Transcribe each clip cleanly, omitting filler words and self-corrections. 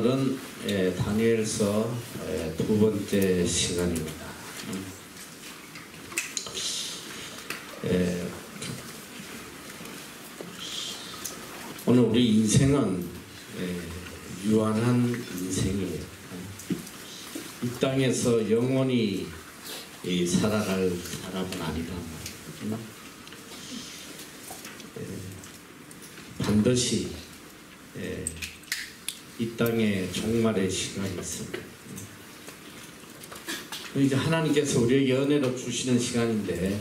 오늘은 다니엘서 두 번째 시간입니다. 오늘 우리 인생은 유한한 인생이에요. 이 땅에서 영원히 살아갈 사람은 아니다. 반드시 이 땅에 종말의 시간이 있습니다. 이제 하나님께서 우리에게 은혜로 주시는 시간인데,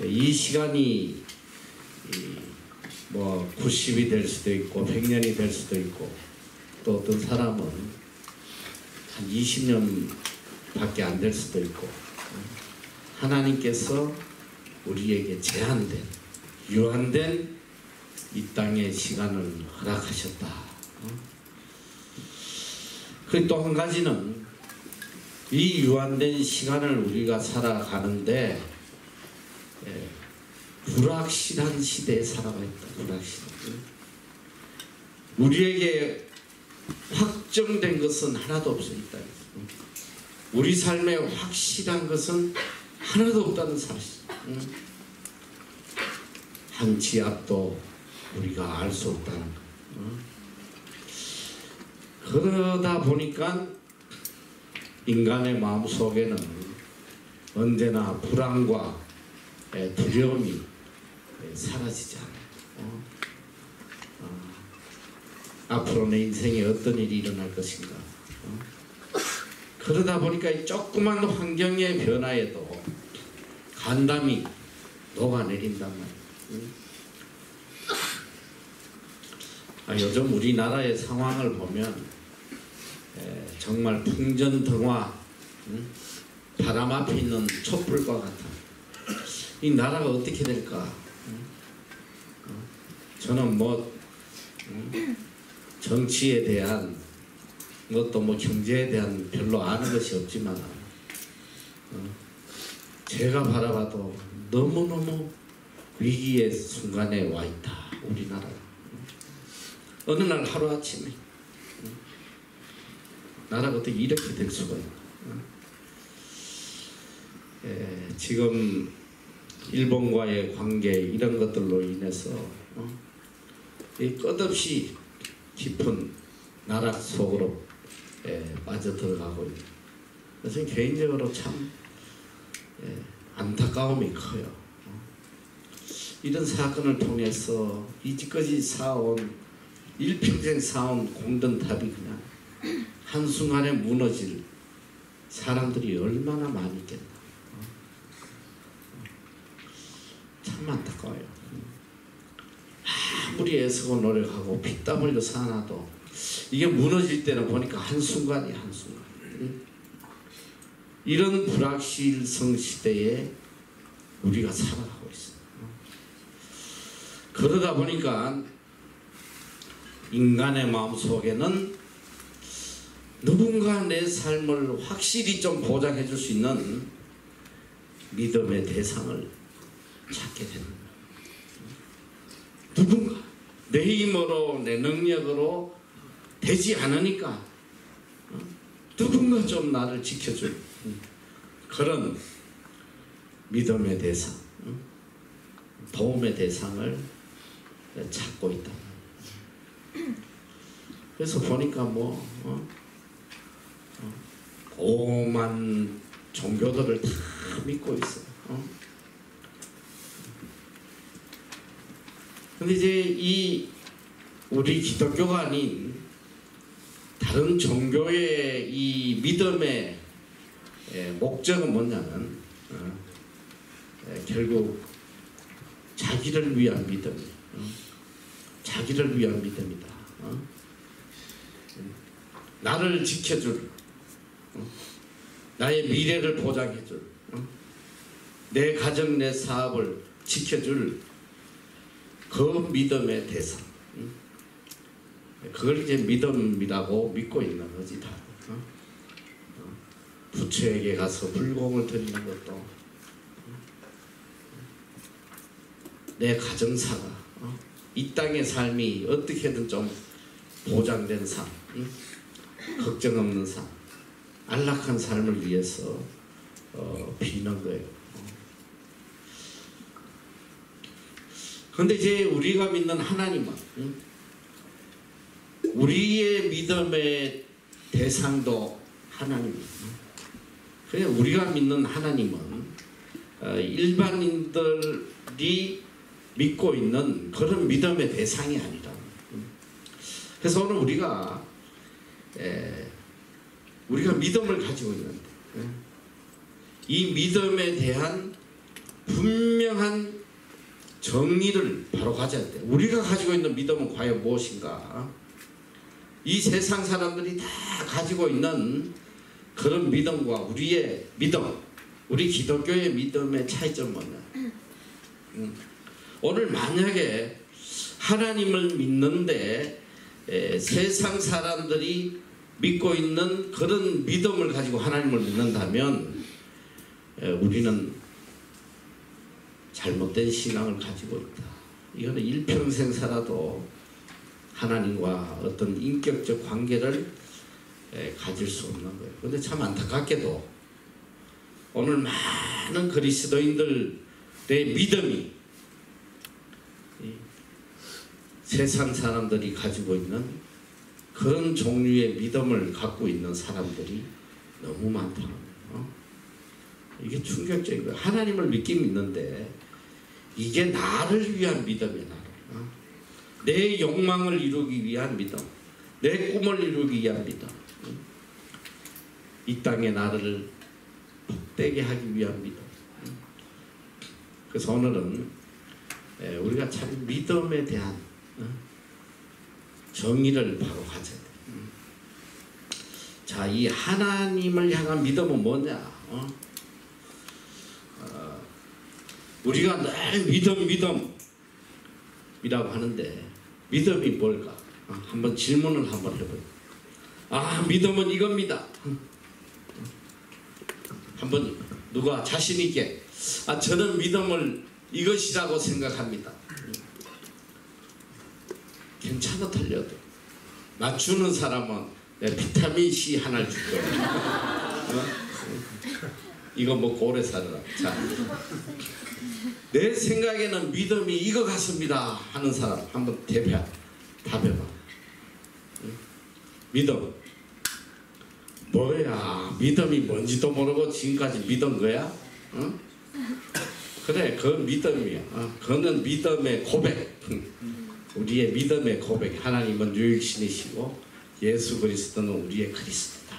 이 시간이 뭐 90이 될 수도 있고 100년이 될 수도 있고, 또 어떤 사람은 한 20년 밖에 안 될 수도 있고, 하나님께서 우리에게 제한된, 유한된 이 땅의 시간을 허락하셨다. 그리고 또 한 가지는, 이 유한된 시간을 우리가 살아가는데 불확실한 시대에 살아가 있다. 불확실한. 우리에게 확정된 것은 하나도 없어 있다. 우리 삶에 확실한 것은 하나도 없다는 사실. 한 치 앞도 우리가 알 수 없다는 것. 그러다 보니까 인간의 마음속에는 언제나 불안과 두려움이 사라지지 않아요. 앞으로 내 인생에 어떤 일이 일어날 것인가. 그러다 보니까 이 조그만 환경의 변화에도 간담이 녹아내린단 말이에요. 요즘 우리나라의 상황을 보면 정말 풍전등화, 바람 앞에 있는 촛불과 같아. 이 나라가 어떻게 될까? 저는 뭐 정치에 대한 것도 뭐 경제에 대한 별로 아는 것이 없지만, 제가 바라봐도 너무너무 위기의 순간에 와 있다. 우리나라. 어느 날 하루아침에 나라가 어떻게 이렇게 될 수가 있나. 지금 일본과의 관계, 이런 것들로 인해서 끝없이 깊은 나락 속으로 빠져들어가고 있는, 그래서 개인적으로 참 안타까움이 커요. 이런 사건을 통해서 이제까지 일평생 쌓아온 공든탑이 그냥 한순간에 무너질 사람들이 얼마나 많이 있겠나. 참 안타까워요. 아무리 애쓰고 노력하고 피땀 흘려 사나도 이게 무너질 때는 보니까 한순간이야, 한순간. 이런 불확실성 시대에 우리가 살아가고 있어요. 그러다 보니까 인간의 마음속에는 누군가 내 삶을 확실히 좀 보장해 줄 수 있는 믿음의 대상을 찾게 되는 거예요. 누군가 내 힘으로, 내 능력으로 되지 않으니까 누군가 좀 나를 지켜줄 그런 믿음의 대상, 도움의 대상을 찾고 있다. 그래서 보니까 오만 종교들을 다 믿고 있어요. 근데 이제 우리 기독교가 아닌 다른 종교의 이 믿음의 목적은 뭐냐면 결국 자기를 위한 믿음, 자기를 위한 믿음이다. 나를 지켜줄, 나의 미래를 보장해줄, 내 가정, 내 사업을 지켜줄 그 믿음의 대상, 그걸 이제 믿음이라고 믿고 있는 거지. 다 부처에게 가서 불공을 드리는 것도, 내 가정사가 이 땅의 삶이 어떻게든 좀 보장된 삶, 걱정 없는 삶, 안락한 삶을 위해서 비는 거예요. 그런데 이제 우리가 믿는 하나님은 우리의 믿음의 대상도 하나님입니다. 그냥 우리가 믿는 하나님은 일반인들이 믿고 있는 그런 믿음의 대상이 아니라, 그래서 오늘 우리가 믿음을 가지고 있는데 이 믿음에 대한 분명한 정의를 바로 가져야 돼. 우리가 가지고 있는 믿음은 과연 무엇인가? 이 세상 사람들이 다 가지고 있는 그런 믿음과 우리의 믿음, 우리 기독교의 믿음의 차이점은 뭐냐? 오늘 만약에 하나님을 믿는데 세상 사람들이 믿고 있는 그런 믿음을 가지고 하나님을 믿는다면 우리는 잘못된 신앙을 가지고 있다. 이거는 일평생 살아도 하나님과 어떤 인격적 관계를 가질 수 없는 거예요. 그런데 참 안타깝게도 오늘 많은 그리스도인들의 믿음이 세상 사람들이 가지고 있는 그런 종류의 믿음을 갖고 있는 사람들이 너무 많다는 거예요. 이게 충격적인 거예요. 하나님을 믿긴 믿는데 이게 나를 위한 믿음이야. 내 욕망을 이루기 위한 믿음, 내 꿈을 이루기 위한 믿음, 이 땅에 나를 복되게 하기 위한 믿음. 그래서 오늘은 우리가 참 믿음에 대한 정의를 바로 가져야 돼. 자, 이 하나님을 향한 믿음은 뭐냐? 우리가 늘 믿음이라고 하는데 믿음이 뭘까? 한번 질문을 한번 해봐요. 믿음은 이겁니다. 한번 누가 자신 있게 저는 믿음을 이것이라고 생각합니다. 괜찮아, 틀려도 맞추는 사람은 비타민 C 하나를 줄 거예요. 이거 먹고 오래 살아라. 자, 내 생각에는 믿음이 이거 같습니다 하는 사람 한번 답해봐. 믿음 뭐야? 믿음이 뭔지도 모르고 지금까지 믿은 거야? 그래, 그 믿음이야. 그거는 믿음의 고백. 우리의 믿음의 고백. 하나님은 유일신이시고 예수 그리스도는 우리의 그리스도다.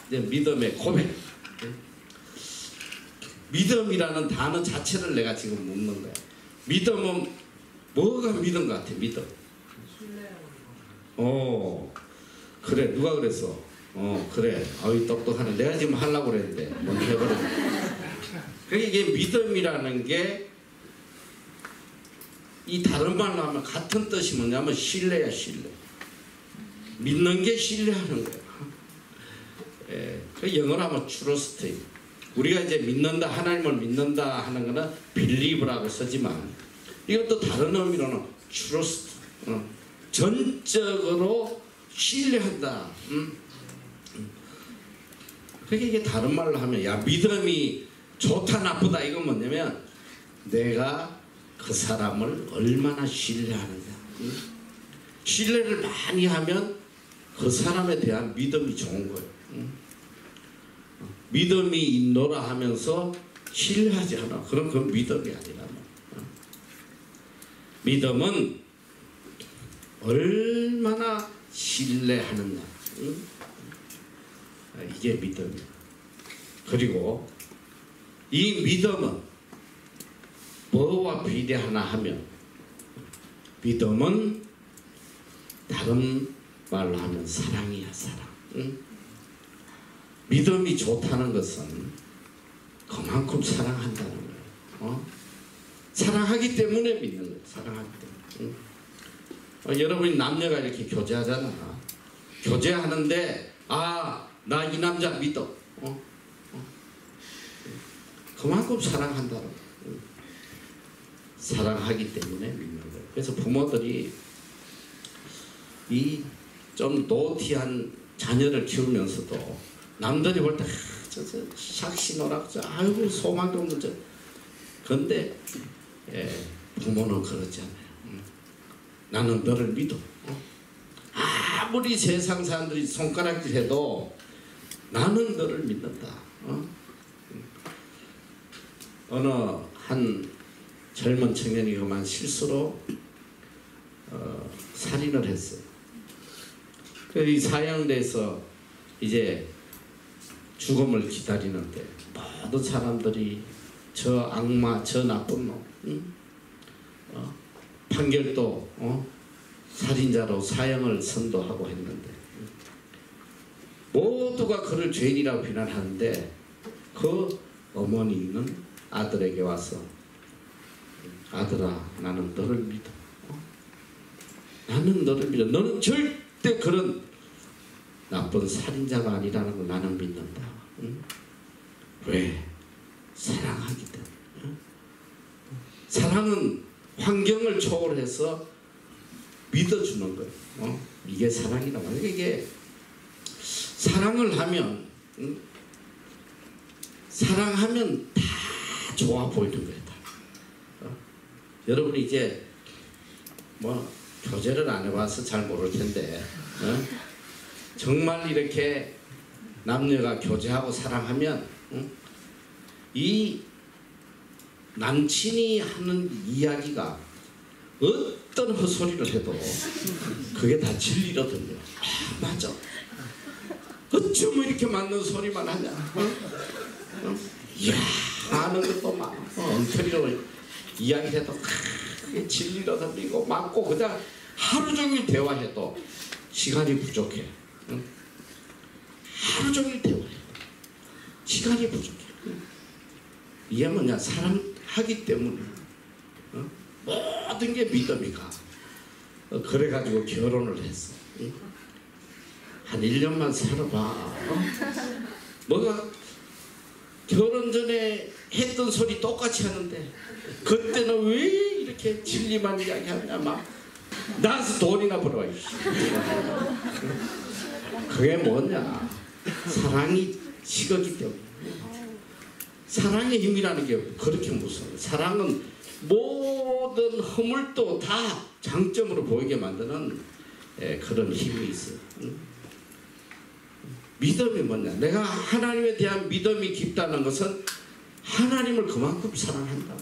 믿음의 고백. 믿음이라는 단어 자체를 내가 지금 묻는 거야. 믿음은 뭐가 믿음 같아? 믿음. 그래, 누가 그랬어? 그래, 어이 똑똑하네. 내가 지금 하려고 그랬는데 먼저 해버렸네. 그러니까 이게 믿음이라는 게 이 다른 말로 하면 같은 뜻이 뭐냐면 신뢰야, 신뢰. 믿는 게 신뢰하는 거야. 그 영어로 하면 trust. 우리가 이제 믿는다, 하나님을 믿는다 하는 거는 believe라고 쓰지만 이것도 다른 의미로는 trust. 전적으로 신뢰한다. 그러니까 이게 다른 말로 하면 믿음이 좋다 나쁘다 이건 뭐냐면 내가 그 사람을 얼마나 신뢰하느냐. 신뢰를 많이 하면 그 사람에 대한 믿음이 좋은 거예요. 믿음이 있노라 하면서 신뢰하지 않아. 그럼 그건 믿음이 아니라. 믿음은 얼마나 신뢰하느냐. 이게 믿음이에요. 그리고 이 믿음은 뭐와 비례하나 하면 믿음은 다른 말로 하면 사랑이야, 사랑. 믿음이 좋다는 것은 그만큼 사랑한다는 거예요. 사랑하기 때문에 믿는 거예요. 사랑하기 때문에. 여러분이 남녀가 이렇게 교제하잖아. 교제하는데 나 이 남자 믿어. 그만큼 사랑한다는 거예요. 사랑하기 때문에 믿는 거예요. 그래서 부모들이 이 좀 노티한 자녀를 키우면서도 남들이 볼 때 저 샥시노락 아이고 소망도 없는 저 근데 부모는 그러지 않아요. 나는 너를 믿어. 아무리 세상 사람들이 손가락질해도 나는 너를 믿는다. 어느 한 젊은 청년이 그만 실수로 살인을 했어요. 이 사형돼서 이제 죽음을 기다리는데 모든 사람들이 저 악마, 저 나쁜 놈, 판결도 살인자로 사형을 선도하고 했는데 모두가 그를 죄인이라고 비난하는데 그 어머니는 아들에게 와서 아들아 나는 너를 믿어. 나는 너를 믿어. 너는 절대 그런 나쁜 살인자가 아니라는 걸 나는 믿는다. 응? 왜? 사랑하기 때문에. 응? 사랑은 환경을 초월해서 믿어주는 거예요. 이게 사랑이라고 해요. 이게 사랑을 하면 사랑하면 다 좋아 보이는 거예요. 여러분이 이제 뭐 교제를 안 해봐서 잘 모를 텐데 정말 이렇게 남녀가 교제하고 사랑하면 이 남친이 하는 이야기가 어떤 헛소리를 해도 그게 다 진리로 들려. 아 맞아. 어쩜 이렇게 맞는 소리만 하냐. 이야 아는 것도 많아. 엉터리로 이야기해도 그게 진리로 들리고 맞고 그냥 하루 종일 대화해도 시간이 부족해. 하루 종일 대화해. 시간이 부족해. 이게 뭐냐 사랑하기 때문에 모든 게 믿음이 가. 그래가지고 결혼을 했어. 한 1년만 살아봐. 뭐가 결혼 전에 했던 소리 똑같이 하는데 그때는 왜 이렇게 진리만 이야기하냐 막 나서 돈이나 벌어와. 그게 뭐냐 사랑이 식었기 때문에. 사랑의 힘이라는 게 그렇게 무서워요. 사랑은 모든 허물도 다 장점으로 보이게 만드는 그런 힘이 있어요. 믿음이 뭐냐 내가 하나님에 대한 믿음이 깊다는 것은 하나님을 그만큼 사랑한다.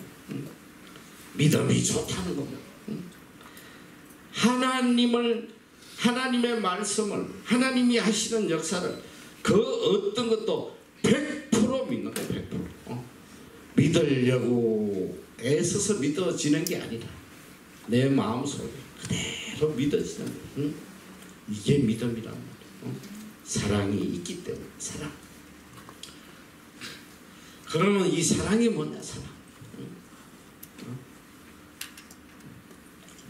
믿음이 좋다는 겁니다. 하나님의 말씀을 하나님이 하시는 역사를 그 어떤 것도 100% 믿는 거예요. 100%. 믿으려고 애써서 믿어지는 게 아니라 내 마음속에 그대로 믿어지는 거예요. 이게 믿음이란 말이에요. 사랑이 있기 때문에. 사랑. 그러면 이 사랑이 뭐냐 사랑.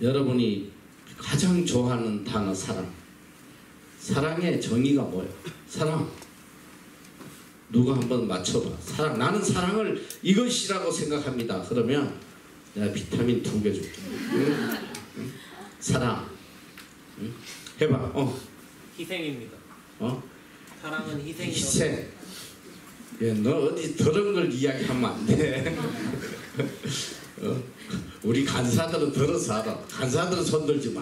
여러분이 가장 좋아하는 단어 사랑. 사랑의 정의가 뭐예요? 사랑. 누가 한번 맞춰봐. 사랑. 나는 사랑을 이것이라고 생각합니다. 그러면 내가 비타민 2개 줄게. 사랑. 해봐. 희생입니다. 사랑은 희생이다. 희생. 예, 너 어디 더러운 걸 이야기하면 안 돼. 우리 간사들은 들어서 알아. 간사들은 손들지 마.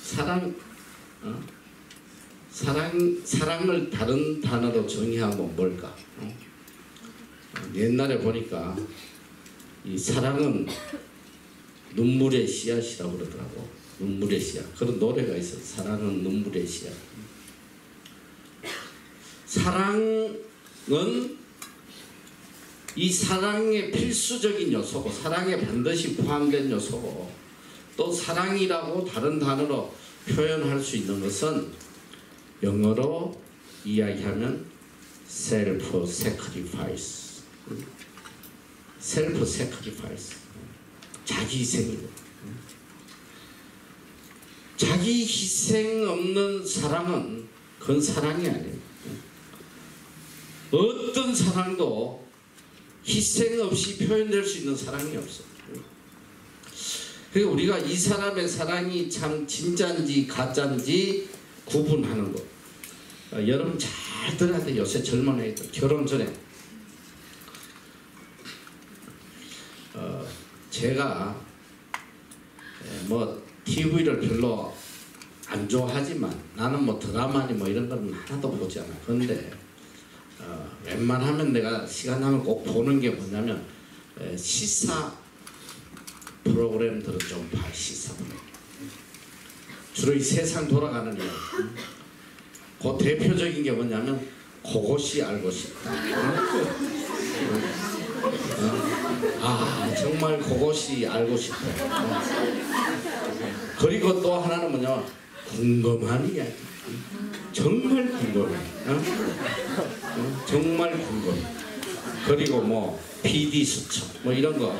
사랑, 사랑을 다른 단어로 정의하면 뭘까? 옛날에 보니까 이 사랑은 눈물의 씨앗이라고 그러더라고. 눈물의 씨앗. 그런 노래가 있어. 사랑은 눈물의 씨앗. 사랑은 이 사랑의 필수적인 요소고 사랑에 반드시 포함된 요소고 또 사랑이라고 다른 단어로 표현할 수 있는 것은 영어로 이야기하면 self sacrifice. self sacrifice. 자기 희생이고. 자기 희생 없는 사랑은 그건 사랑이 아니에요. 어떤 사랑도 희생 없이 표현될 수 있는 사랑이 없어요. 그러니까 우리가 이 사람의 사랑이 참 진짜인지 가짜인지 구분하는 거. 여러분 잘 들어야 돼. 요새 젊은 애들 결혼 전에 제가 뭐 TV를 별로 안 좋아하지만 나는 뭐 드라마니 뭐 이런 건 하나도 보지 않아. 그런데 웬만하면 내가 시간 나면 꼭 보는 게 뭐냐면 시사 프로그램들을 좀 봐. 시사 프로그램. 주로 이 세상 돌아가는 일. 그 대표적인 게 뭐냐면 그것이 알고 싶다. 아 정말 그것이 알고 싶다. 그리고 또 하나는 뭐냐 궁금한 이야기. 정말 궁금해. 정말 궁금해. 그리고 뭐 PD 수첩 뭐 이런 거.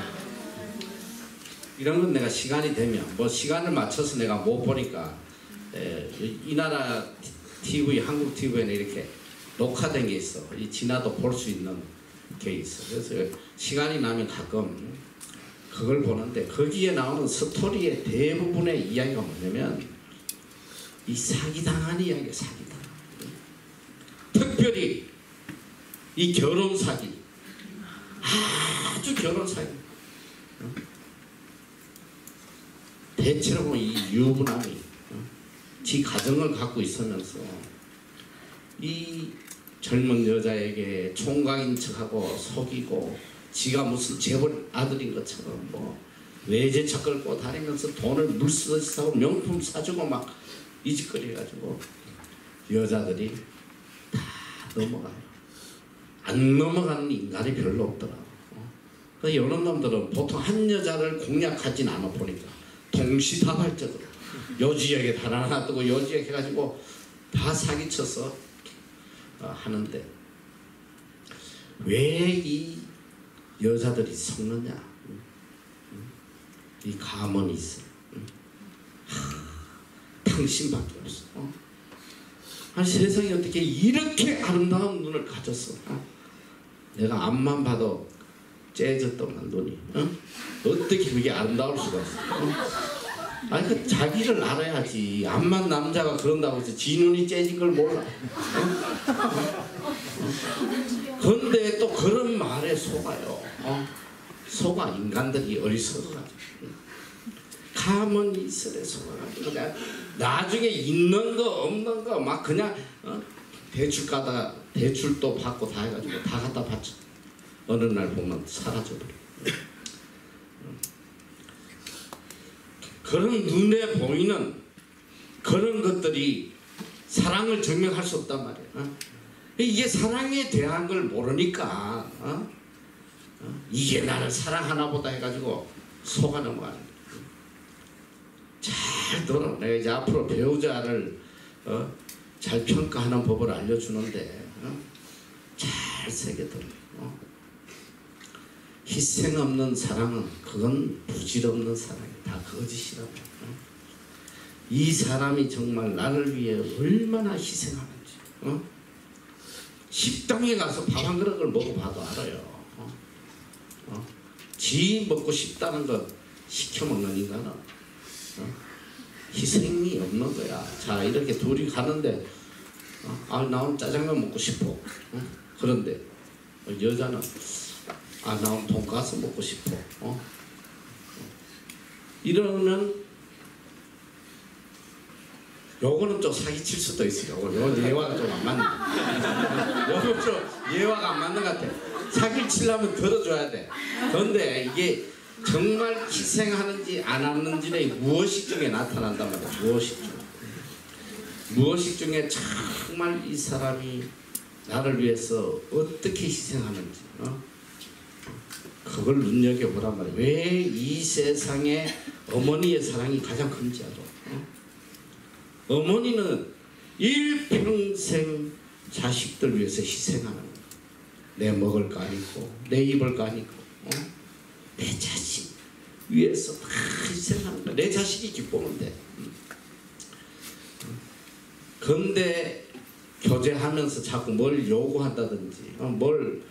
이런 건 내가 시간이 되면 뭐 시간을 맞춰서 내가 못 보니까 이 나라 TV 한국 TV에는 이렇게 녹화된 게 있어. 이 지나도 볼 수 있는 게 있어. 그래서 시간이 나면 가끔 그걸 보는데 거기에 나오는 스토리의 대부분의 이야기가 뭐냐면 이 사기당한 이야기야. 사기당. 특별히 이 결혼 사기. 아주 결혼 사기. 대체로 보면 이 유부남이 지 가정을 갖고 있으면서 이 젊은 여자에게 총각인 척하고 속이고 지가 무슨 재벌 아들인 것처럼 뭐 외제차 끌고 다니면서 돈을 물쓰듯이 사고 명품 사주고 막 이짓거리 해가지고 여자들이 다 넘어가요. 안 넘어가는 인간이 별로 없더라고. 그래서 이런 놈들은 보통 한 여자를 공략하진 않아 보니까 동시다발적으로 요지역에 다 하나 뜨고 요지역 해가지고 다 사기쳐서 하는데 왜 이 여자들이 속느냐. 이 가문이 있어. 당신밖에 없어. 아니 세상에 어떻게 이렇게 아름다운 눈을 가졌어. 내가 앞만 봐도 째졌더만 눈이. 어떻게 그게 아름다울 수가 있어. 아니 그 자기를 알아야지. 암만 남자가 그런다고 해서 지 눈이 째진 걸 몰라. 그런데 또 그런 말에 속아요. 속아. 인간들이 어리석어가지고 가만히 있으래. 속아가지고 나중에 있는 거 없는 거 막 그냥 대출 가다가 대출도 받고 다 해가지고 다 갖다 바쳐. 어느 날 보면 사라져버려. 그런 눈에 보이는 그런 것들이 사랑을 증명할 수 없단 말이야. 이게 사랑에 대한 걸 모르니까 이게 나를 사랑하나 보다 해가지고 속아 넘어가는 거야. 잘 들어. 내가 이제 앞으로 배우자를 잘 평가하는 법을 알려주는데 잘 새겨들어. 희생 없는 사랑은 그건 부질없는 사랑이야. 다 거짓이라고. 이 사람이 정말 나를 위해 얼마나 희생하는지. 식당에 가서 밥 한 그릇을 먹어봐도 알아요. 지 먹고 싶다는 것 시켜 먹는 인간은 희생이 없는 거야. 자 이렇게 둘이 가는데 나 오늘 짜장면 먹고 싶어. 그런데 여자는 나 오늘 돈가스 먹고 싶어. 이러면 요거는 좀 사기칠 수도 있어요. 요건 예화가 좀 안 맞는. 요건 좀 예화가 안 맞는 것 같아. 사기를 치려면 들어줘야 돼. 그런데 이게 정말 희생하는지 안 하는지는 무의식 중에 나타난단 말이야. 무의식 중에. 무의식 중에 정말 이 사람이 나를 위해서 어떻게 희생하는지 그걸 눈여겨보란 말이야. 왜 이 세상에 어머니의 사랑이 가장 큰지 알아. 어머니는 일평생 자식들 위해서 희생하는 거야. 내 먹을 거 아니고 내 입을 거 아니고 내 자식 위해서 다 희생하는 거야. 내 자식이 기쁘면 돼. 근데 교제하면서 자꾸 뭘 요구한다든지 뭘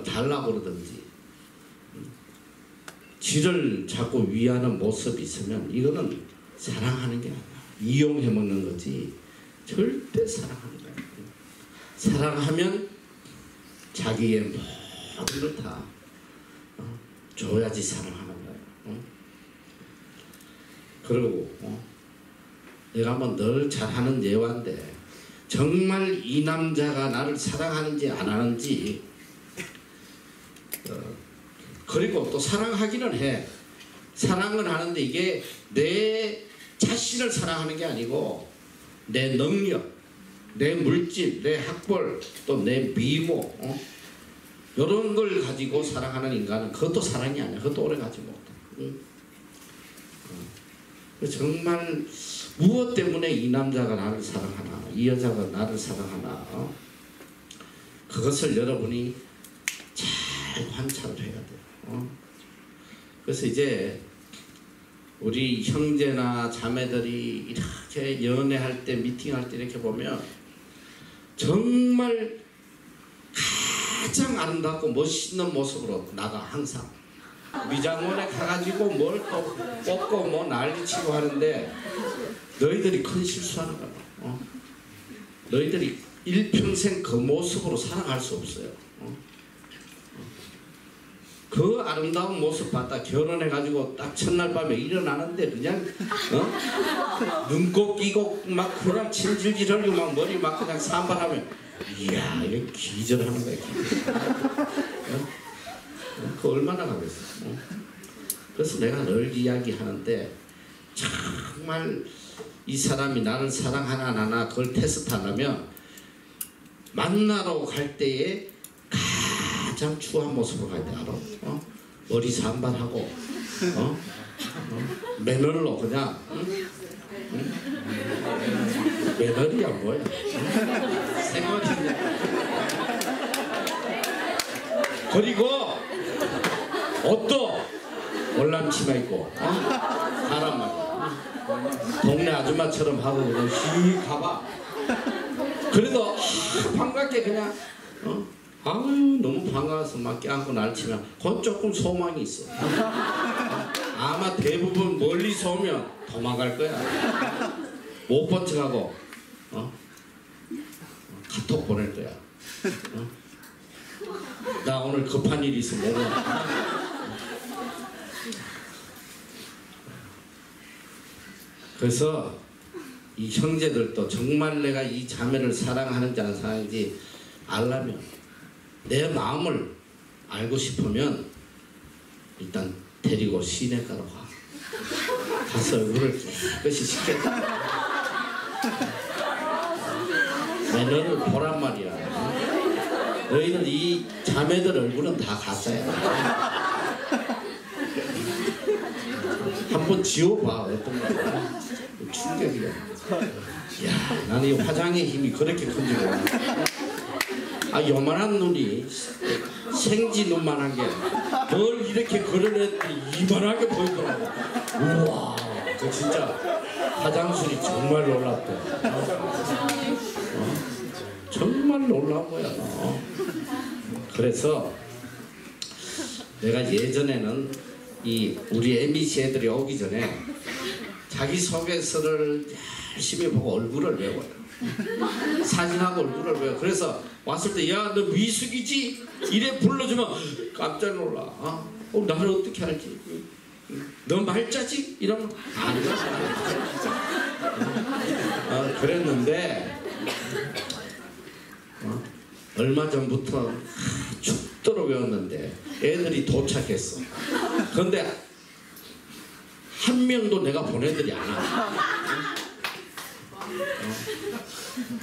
달라고 그러든지 지를 자꾸 위하는 모습이 있으면 이거는 사랑하는 게 아니야. 이용해 먹는 거지 절대 사랑하는 거야. 사랑하면 자기의 모든 걸 다 줘야지 사랑하는 거야. 그리고 내가 한번 늘 잘하는 예화인데 정말 이 남자가 나를 사랑하는지 안 하는지 그리고 또 사랑하기는 해. 사랑은 하는데 이게 내 자신을 사랑하는 게 아니고 내 능력, 내 물질, 내 학벌, 또 내 미모 이런 걸 가지고 사랑하는 인간은 그것도 사랑이 아니야. 그것도 오래 가지 못해. 정말 무엇 때문에 이 남자가 나를 사랑하나, 이 여자가 나를 사랑하나 그것을 여러분이 잘 관찰을 해야 돼요. 그래서 이제 우리 형제나 자매들이 이렇게 연애할 때 미팅할 때 이렇게 보면 정말 가장 아름답고 멋있는 모습으로 나가. 항상 미장원에 가가지고 뭘 또 뽑고 뭐 난리치고 하는데 너희들이 큰 실수하는 거야. 너희들이 일평생 그 모습으로 살아갈 수 없어요. 그 아름다운 모습 봤다 결혼해가지고 딱 첫날 밤에 일어나는데 그냥 눈곱 끼고 막 그냥 침질질 흘리고 막 머리 막 그냥 산발하면 이야 이거 기절하는 거야. 그 얼마나 가겠어. 그래서 내가 늘 이야기하는데 정말 이 사람이 나를 사랑하나 안 하나 그걸 테스트하려면 만나러 갈 때에 가장 추한 모습으로 가야 돼. 알아? 머리 산발하고 매너로 그냥 매너리야 뭐야? 생머리냐? 그리고 옷도 월남치마 입고 사람 말이야. 동네 아줌마처럼 하고 그냥 휙 가봐. 그래도 반갑게 그냥 아유 너무 반가워서 막 껴안고 날치면 그건 조금 소망이 있어. 아마 대부분 멀리서 오면 도망갈 거야. 못 본 척하고 카톡 보낼 거야. 나 오늘 급한 일이 있어 못 와. 그래서 이 형제들도 정말 내가 이 자매를 사랑하는지 안 사랑하는지 알려면 내 마음을 알고 싶으면 일단 데리고 시내가로 가. 가서 얼굴을 깨끗이 씻겠다. 매너를 보란 말이야. 너희는 이 자매들 얼굴은 다 가짜야. 한번 지워봐. 어떤가. 충격이야. 야, 나는 이 화장의 힘이 그렇게 큰지 몰라. 요만한 눈이 생지 눈만한 게 뭘 이렇게 그려냈더니 이만하게 보이더라고. 우와, 그 진짜 화장술이 정말 놀랍다. 정말 놀라운 거야. 그래서 내가 예전에는 이 우리 MBC 애들이 오기 전에 자기소개서를 열심히 보고 얼굴을 외워요. 사진하고 얼굴을 외워. 그래서 왔을 때 야 너 미숙이지? 이래 불러주면 깜짝 놀라. 나를 어떻게 알지? 너 말자지? 이러면 아니야. 그랬는데 얼마 전부터 죽도록 외웠는데 애들이 도착했어. 그런데 한 명도 내가 보내들이 않아.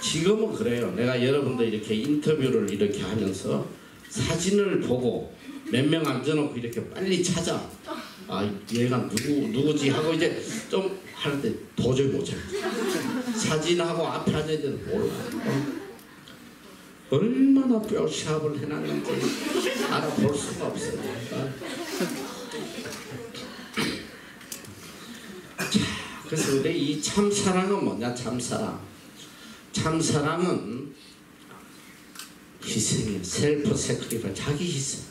지금은 그래요. 내가 여러분들 이렇게 인터뷰를 이렇게 하면서 사진을 보고 몇 명 앉아놓고 이렇게 빨리 찾아. 얘가 누구지 하고 이제 좀 하는데 도저히 못 찾아. 사진하고 앞에 앉은 애들은 몰라. 얼마나 뼈시합을 해놨는지 알아볼 수가 없어요. 그래서 우리 이 참사랑은 뭐냐? 참사랑. 참사랑은 희생이에요. 셀프 세크리파이스. 자기 희생.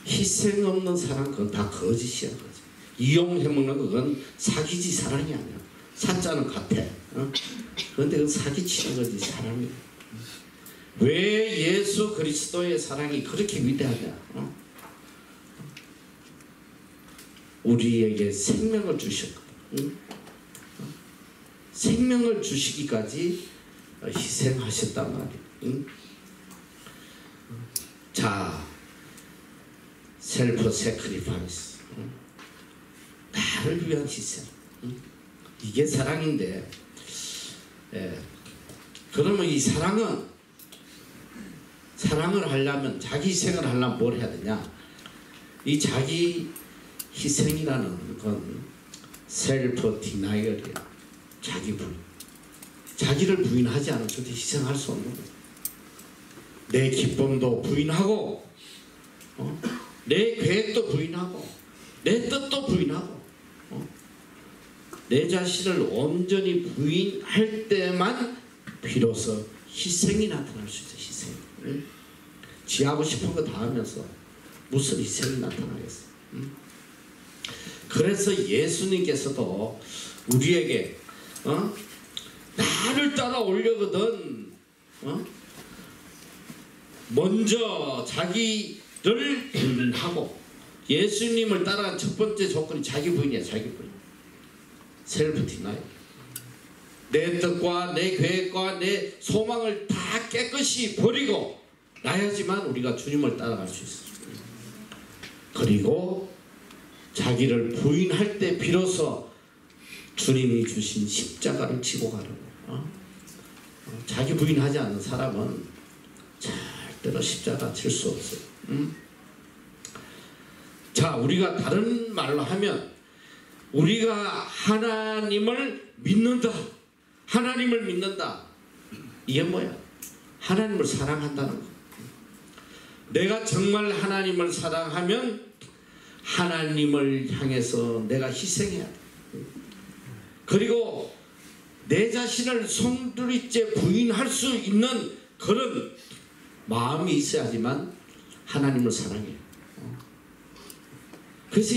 희생 없는 사랑 그건 다 거짓이야. 거짓. 이용해 먹는 그건 사기지 사랑이 아니야. 사자는 같아. 그런데 그건 사기치는 거지 사랑이. 왜 예수 그리스도의 사랑이 그렇게 위대하냐? 우리에게 생명을 주셨거든. 생명을 주시기까지 희생하셨단 말이야. 자, 셀프 세크리파이스. 나를 위한 희생. 이게 사랑인데, 그러면 이 사랑을 하려면, 자기 희생을 하려면 뭘 해야 되냐? 이 자기 희생이라는 건 셀프 디나이얼이야. 자기 부인. 자기를 부인하지 않으면 절대 희생할 수 없는 거야. 내 기쁨도 부인하고, 내 계획도 부인하고, 내 뜻도 부인하고, 내 자신을 온전히 부인할 때만 비로소 희생이 나타날 수 있어. 희생. 지하고 싶은 거 다 하면서 무슨 희생이 나타나겠어. 그래서 예수님께서도 우리에게 나를 따라오려거든 먼저 자기를 부인하고, 예수님을 따라간 첫 번째 조건이 자기 부인이야. 자기 부인. 셀프 디나이. 내 뜻과 내 계획과 내 소망을 다 깨끗이 버리고 나야지만 우리가 주님을 따라갈 수 있어. 그리고 자기를 부인할 때 비로소 주님이 주신 십자가를 지고 가는 거야. 자기 부인하지 않는 사람은 절대로 십자가 질 수 없어요. 자, 우리가 다른 말로 하면 우리가 하나님을 믿는다. 하나님을 믿는다. 이게 뭐야? 하나님을 사랑한다는 거. 내가 정말 하나님을 사랑하면 하나님을 향해서 내가 희생해야 돼. 그리고 내 자신을 송두리째 부인할 수 있는 그런 마음이 있어야지만 하나님을 사랑해요. 그래서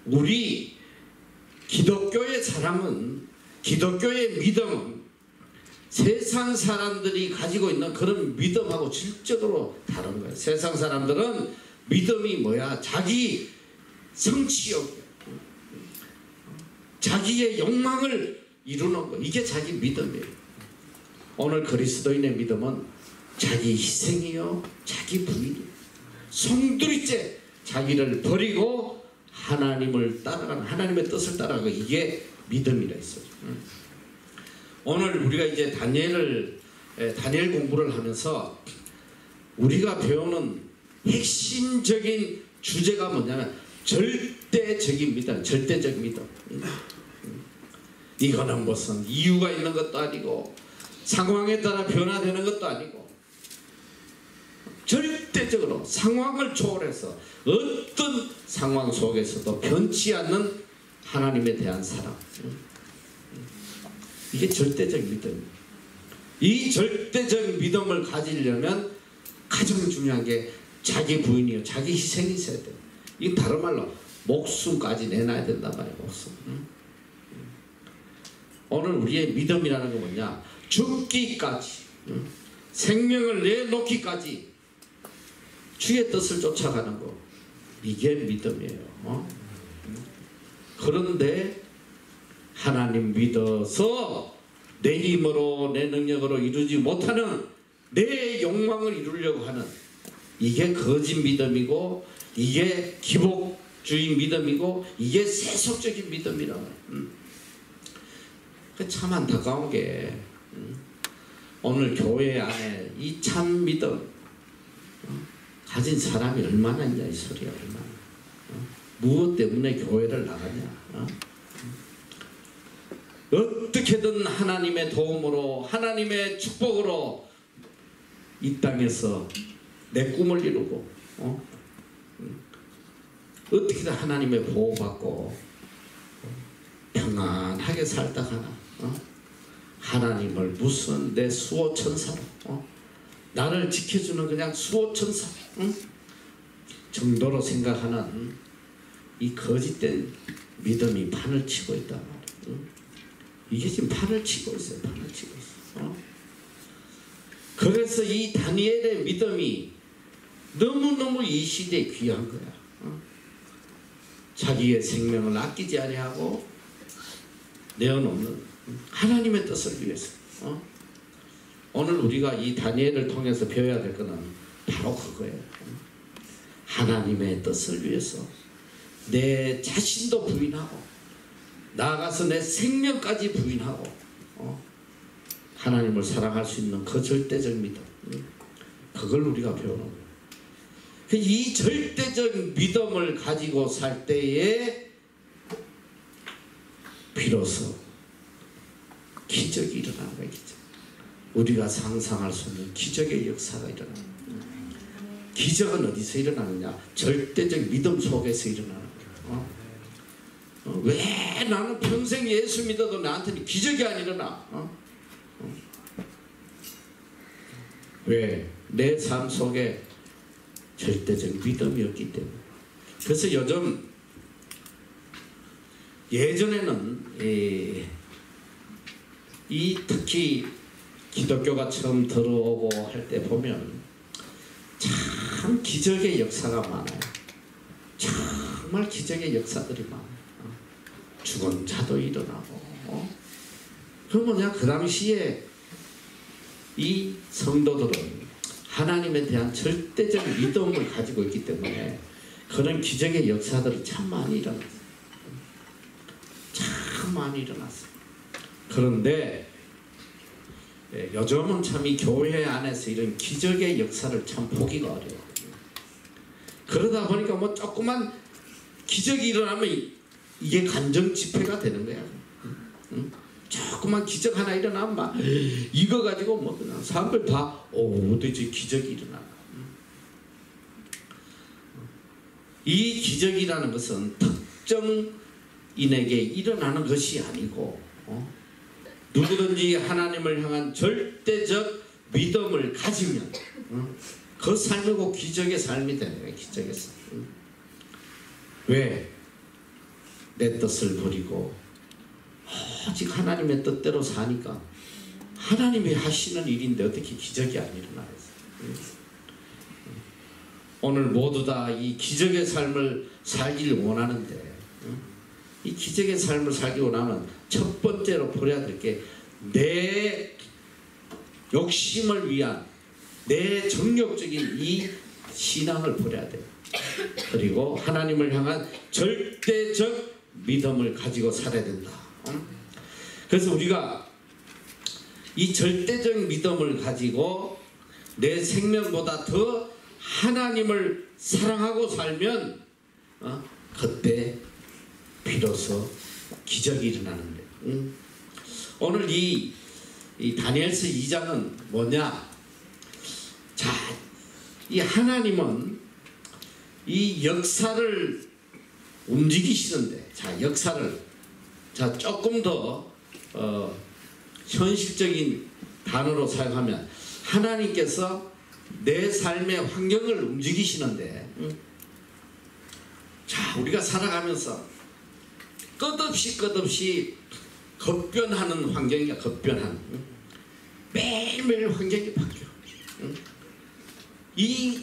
우리 기독교의 사랑은, 기독교의 믿음은 세상 사람들이 가지고 있는 그런 믿음하고 질적으로 다른 거예요. 세상 사람들은 믿음이 뭐야? 자기 성취욕, 자기의 욕망을 이루는 거, 이게 자기 믿음이에요. 오늘 그리스도인의 믿음은 자기 희생이요, 자기 부인이요. 송두리째 자기를 버리고 하나님을 따라가는, 하나님의 뜻을 따라가고, 이게 믿음이라 했어요. 오늘 우리가 이제 다니엘 공부를 하면서 우리가 배우는 핵심적인 주제가 뭐냐면 절대적인 믿음, 절대적 믿음. 이거는 무슨 이유가 있는 것도 아니고 상황에 따라 변화되는 것도 아니고 절대적으로 상황을 초월해서 어떤 상황 속에서도 변치 않는 하나님에 대한 사랑. 이게 절대적 믿음입니다. 이 절대적 믿음을 가지려면 가장 중요한 게 자기 부인이요, 자기 희생이 있어야 돼요. 이 다른 말로 목숨까지 내놔야 된단 말이에요. 목숨. 오늘 우리의 믿음이라는 건 뭐냐? 죽기까지, 생명을 내놓기까지 주의 뜻을 쫓아가는 거, 이게 믿음이에요. 그런데 하나님 믿어서 내 힘으로 내 능력으로 이루지 못하는 내 욕망을 이루려고 하는, 이게 거짓 믿음이고, 이게 기복주의 믿음이고, 이게 세속적인 믿음이라. 참 안타까운 게 오늘 교회 안에 이 참 믿음 가진 사람이 얼마나 있냐, 이 소리야. 얼마나. 무엇 때문에 교회를 나가냐. 어떻게든 하나님의 도움으로, 하나님의 축복으로 이 땅에서 내 꿈을 이루고, 어떻게든 하나님의 보호받고 평안하게 살다가나 하나님을 무슨 내 수호천사로, 나를 지켜주는 그냥 수호천사, 정도로 생각하는 이 거짓된 믿음이 판을 치고 있단 말이에요. 이게 지금 판을 치고 있어요. 판을 치고 있어요. 그래서 이 다니엘의 믿음이 너무너무 이 시대에 귀한 거야. 자기의 생명을 아끼지 아니하고 내어놓는 하나님의 뜻을 위해서. 오늘 우리가 이 다니엘을 통해서 배워야 될 것은 바로 그거예요. 하나님의 뜻을 위해서 내 자신도 부인하고 나아가서 내 생명까지 부인하고 하나님을 사랑할 수 있는 그 절대적 믿음, 그걸 우리가 배우는 거예요. 이 절대적 믿음을 가지고 살 때에 비로소 기적이 일어나는 거예요. 기적. 우리가 상상할 수 없는 기적의 역사가 일어나는 거예요. 기적은 어디서 일어나느냐? 절대적 믿음 속에서 일어나는 거예요. 왜 나는 평생 예수 믿어도 나한테는 기적이 안 일어나? 왜? 내 삶 속에 절대적 믿음이었기 때문에. 그래서 요즘 예전에는 이 특히 기독교가 처음 들어오고 할 때 보면 참 기적의 역사가 많아요. 정말 기적의 역사들이 많아요. 죽은 자도 일어나고. 그럼 뭐냐? 그 당시에 이 성도들은 하나님에 대한 절대적 믿음을 가지고 있기 때문에 그런 기적의 역사들이 참 많이 일어났어요. 참 많이 일어났어요. 그런데 요즘은 참 이 교회 안에서 이런 기적의 역사를 참 보기가 어려워요. 그러다 보니까 뭐 조그만 기적이 일어나면 이게 간정 집회가 되는 거야. 조그만 기적 하나 일어나면 막 이거 가지고 뭐 그냥 사람들 다 도대체 기적이 일어나. 이 기적이라는 것은 특정인에게 일어나는 것이 아니고 누구든지 하나님을 향한 절대적 믿음을 가지면 그 삶이 곧 기적의 삶이 되는 거예요. 기적의 삶. 왜? 내 뜻을 버리고 오직 하나님의 뜻대로 사니까 하나님이 하시는 일인데 어떻게 기적이 안 일어나요? 오늘 모두 다 이 기적의 삶을 살기를 원하는데 이 기적의 삶을 살기 원하면 첫 번째로 버려야 될 게 내 욕심을 위한 내 정욕적인 이 신앙을 버려야 돼요. 그리고 하나님을 향한 절대적 믿음을 가지고 살아야 된다. 그래서 우리가 이 절대적 믿음을 가지고 내 생명보다 더 하나님을 사랑하고 살면 그때 비로소 기적이 일어나는데 오늘 이 다니엘서 2장은 뭐냐? 자, 이 하나님은 이 역사를 움직이시는데, 자, 역사를 자 조금 더 현실적인 단어로 사용하면 하나님께서 내 삶의 환경을 움직이시는데, 자, 우리가 살아가면서 끝없이 급변하는 환경이야. 급변하는. 매일매일 환경이 바뀌어. 이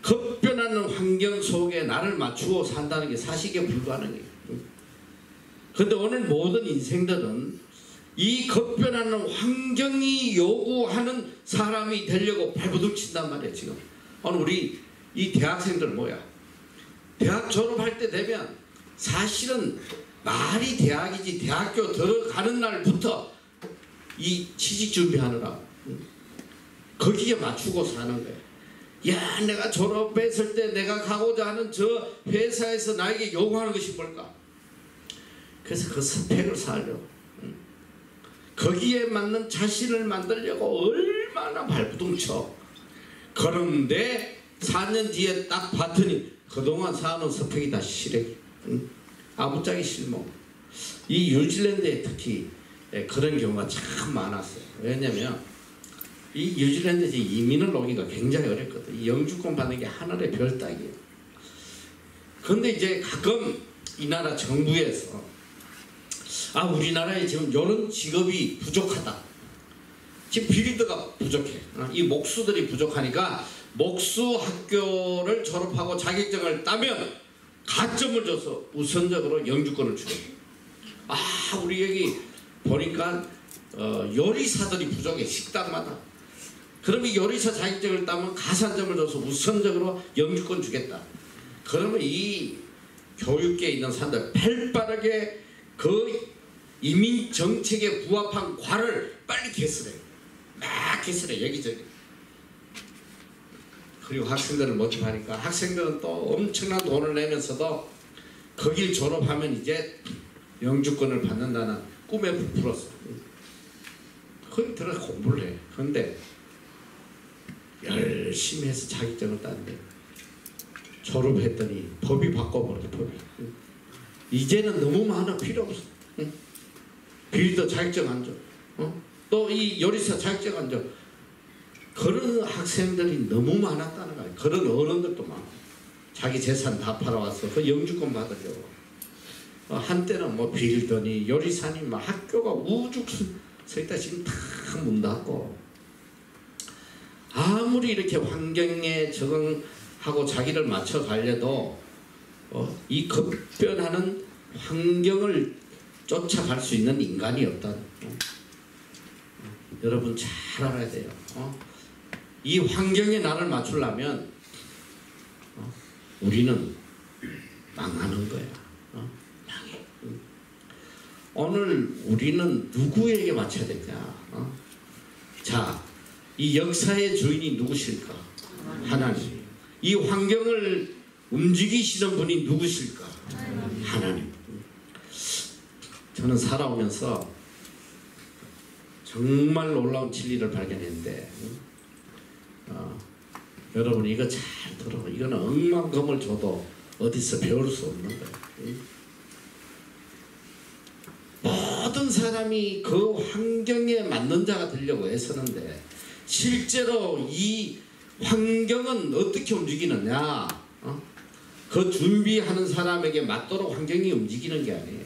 급변하는 환경 속에 나를 맞추고 산다는 게 사실에 불과한 거예요. 그런데 오늘 모든 인생들은 이 급변하는 환경이 요구하는 사람이 되려고 발버둥 친단 말이에요. 지금 오늘 우리 이 대학생들 뭐야? 대학 졸업할 때 되면 사실은 말이 대학이지, 대학교 들어가는 날부터 이 취직 준비하느라 거기에 맞추고 사는 거예요. 야, 내가 졸업했을 때 내가 가고자 하는 저 회사에서 나에게 요구하는 것이 뭘까? 그래서 그 스펙을 살려고 거기에 맞는 자신을 만들려고 얼마나 발버둥 쳐. 그런데 4년 뒤에 딱 봤더니 그동안 쌓아놓은 스펙이 다 시래기. 아무짝에 실목. 이 뉴질랜드에 특히 그런 경우가 참 많았어요. 왜냐면 이 뉴질랜드에 이민을 오기가 굉장히 어렵거든. 이 영주권 받는 게 하늘의 별 따기예요. 그런데 이제 가끔 이 나라 정부에서 우리나라에 지금 이런 직업이 부족하다. 지금 빌드가 부족해. 이 목수들이 부족하니까 목수 학교를 졸업하고 자격증을 따면 가점을 줘서 우선적으로 영주권을 주고. 우리 여기 보니까 요리사들이 부족해. 식당마다. 그러면 요리사 자격증을 따면 가산점을 줘서 우선적으로 영주권 주겠다. 그러면 이 교육계에 있는 사람들 발빠르게 그 이민 정책에 부합한 과를 빨리 개설해. 막 개설해 여기저기. 그리고 학생들을 모집하니까 학생들은 또 엄청난 돈을 내면서도 거길 졸업하면 이제 영주권을 받는다는 꿈에 부풀었어. 거기 들어가 공부를 해. 그런데 열심히 해서 자격증을 땄는데 졸업했더니 법이 바꿔버려. 법이. 이제는 너무 많아. 필요 없어. 빌더 자격증 안 줘. 또 이 요리사 자격증 안 줘. 그런 학생들이 너무 많았다는 거야. 그런 어른들도 많고. 자기 재산 다 팔아와서 그 영주권 받으려고. 한때는 뭐 빌더니 요리사니 막 학교가 우죽 서있다 지금 다 문 닫고. 아무리 이렇게 환경에 적응하고 자기를 맞춰 가려도 이 급변하는 환경을 쫓아갈 수 있는 인간이 없다. 여러분 잘 알아야 돼요. 이 환경에 나를 맞추려면 우리는 망하는 거야. 망해. 오늘 우리는 누구에게 맞춰야 되냐? 자, 이 역사의 주인이 누구실까? 하나님. 이 환경을 움직이시는 분이 누구실까? 하나님. 저는 살아오면서 정말 놀라운 진리를 발견했는데 여러분 이거 잘 들어. 이거는 억만금을 줘도 어디서 배울 수 없는 거예요. 모든 사람이 그 환경에 맞는 자가 되려고 애쓰는데 실제로 이 환경은 어떻게 움직이느냐? 그 준비하는 사람에게 맞도록 환경이 움직이는 게 아니에요.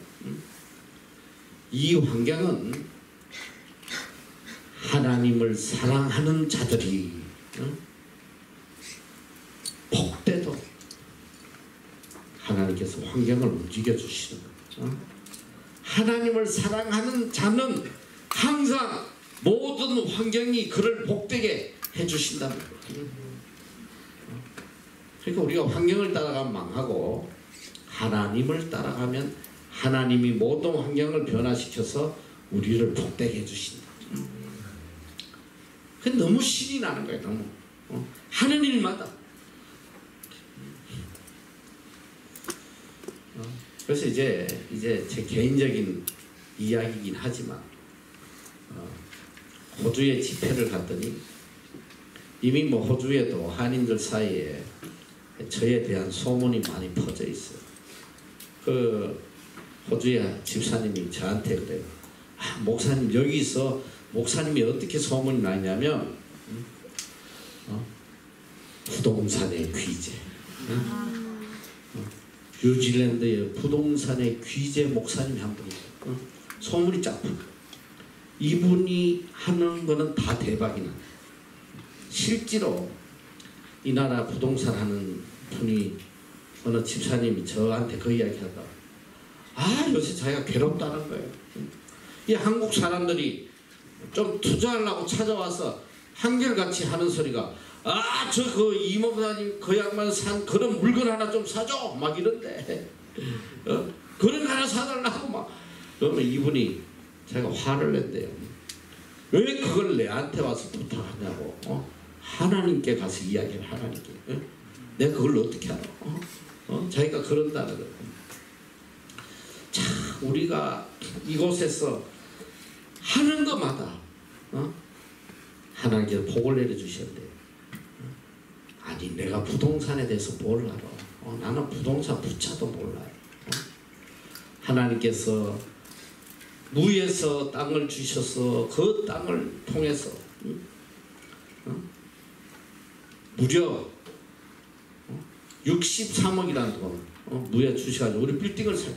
이 환경은 하나님을 사랑하는 자들이 복되도 하나님께서 환경을 움직여 주시는 거예요. 하나님을 사랑하는 자는 항상 모든 환경이 그를 복되게 해주신다는 거예요. 그러니까 우리가 환경을 따라가면 망하고 하나님을 따라가면 하나님이 모든 환경을 변화시켜서 우리를 복되게 해주신다. 그게 너무 신이 나는 거예요. 너무 하는 일마다. 그래서 이제 제 개인적인 이야기이긴 하지만 호주에 집회를 갔더니 이미 뭐 호주에도 한인들 사이에 저에 대한 소문이 많이 퍼져 있어요. 그 호주의 집사님이 저한테 그래요. 목사님 여기서 목사님이 어떻게 소문이 나냐면 부동산의 귀재. 뉴질랜드의 부동산의 귀재 목사님이 한 분이 소문이 짝풍. 이분이 하는 거는 다 대박이 나. 실제로 이 나라 부동산 하는 분이 어느 집사님이 저한테 그 이야기 하다가 요새 자기가 괴롭다는 거예요. 이 한국 사람들이 좀 투자하려고 찾아와서 한결같이 하는 소리가 저 그 이모부사님 그 양반 산 그런 물건 하나 좀 사줘 막 이런데 그런 거 하나 사달라고 막. 그러면 이분이 제가 화를 낸대요. 왜 그걸 내한테 와서 부탁하냐고. 하나님께 가서 이야기를 하나님께. 내가 그걸 어떻게 알아? 자기가 그런다는 거예요. 자, 우리가 이곳에서 하는 것마다 하나님께서 복을 내려주셨는데 아니 내가 부동산에 대해서 뭘 알아? 나는 부동산 부차도 몰라요. 하나님께서 무에서 땅을 주셔서 그 땅을 통해서 무려 63억이라는 돈 무에 주셔가지고 우리 빌딩을 사.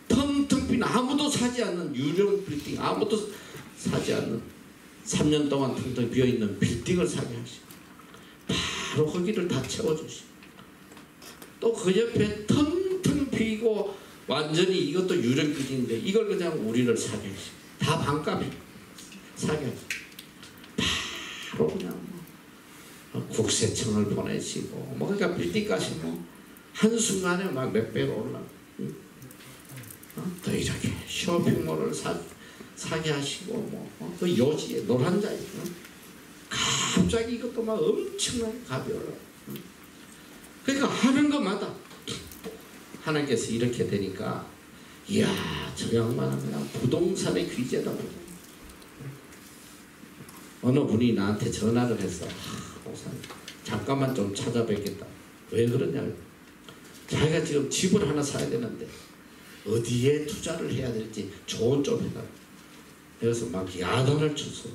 텅텅 빈 아무도 사지 않는 유령 빌딩, 아무도 사지 않는 3년 동안 텅텅 비어있는 빌딩을 사게 하시고 바로 거기를 다 채워주시고 또 그 옆에 텅텅 비고 완전히 이것도 유령 빌딩인데 이걸 그냥 우리를 사게 하시고 다 반값이 사게 하시고 바로 그냥 국세청을 보내시고 뭐 그러니까 빌딩값이 뭐 한순간에 막 몇 배로 올라. 또 이렇게 쇼핑몰을 사게 하시고 그 요지에 노란자에 갑자기 이것도 막 엄청나게 값이 올라. 그러니까 하는 것마다 하나님께서 이렇게 되니까 이야 저 양반은 그냥 부동산의 귀재다. 어느 분이 나한테 전화를 해서 목사님 잠깐만 좀 찾아뵙겠다. 왜 그러냐, 자기가 지금 집을 하나 사야 되는데 어디에 투자를 해야 될지 조언 좀 해달라. 그래서 막 야단을 쳐서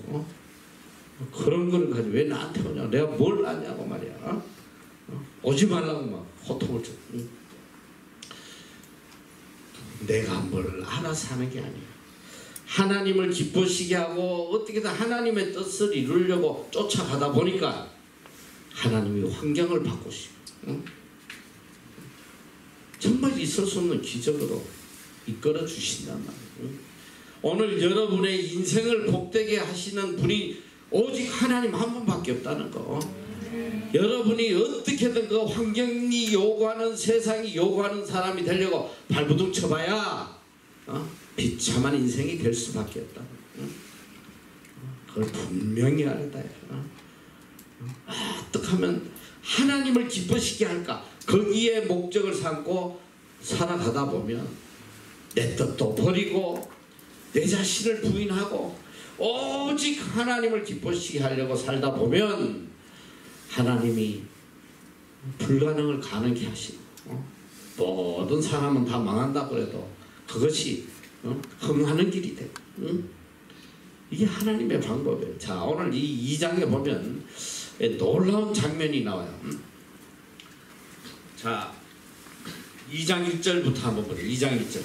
그런 거를 가지고 왜 나한테 오냐, 내가 뭘 아냐고 말이야. 오지 말라고 막 호통을 쳐. 내가 뭘 알아서 하는 게 아니야. 하나님을 기쁘시게 하고 어떻게든 하나님의 뜻을 이루려고 쫓아가다 보니까 하나님이 환경을 바꾸시고 정말 있을 수 없는 기적으로 이끌어 주신단 말이에요. 오늘 여러분의 인생을 복되게 하시는 분이 오직 하나님 한 분밖에 없다는 거. 여러분이 어떻게든 그 환경이 요구하는, 세상이 요구하는 사람이 되려고 발부둥 쳐봐야 비참한 인생이 될 수밖에 없다. 그걸 분명히 알았다. 어떻게 하면 하나님을 기쁘시게 할까? 거기에 목적을 삼고 살아가다 보면 내 뜻도 버리고 내 자신을 부인하고 오직 하나님을 기쁘시게 하려고 살다 보면 하나님이 불가능을 가능케 하시고 모든 사람은 다 망한다 그래도 그것이 흥하는 길이 돼. 이게 하나님의 방법이에요. 자, 오늘 이 2장에 보면 놀라운 장면이 나와요. 자, 2장 1절부터 한번 보세요. 2장 1절.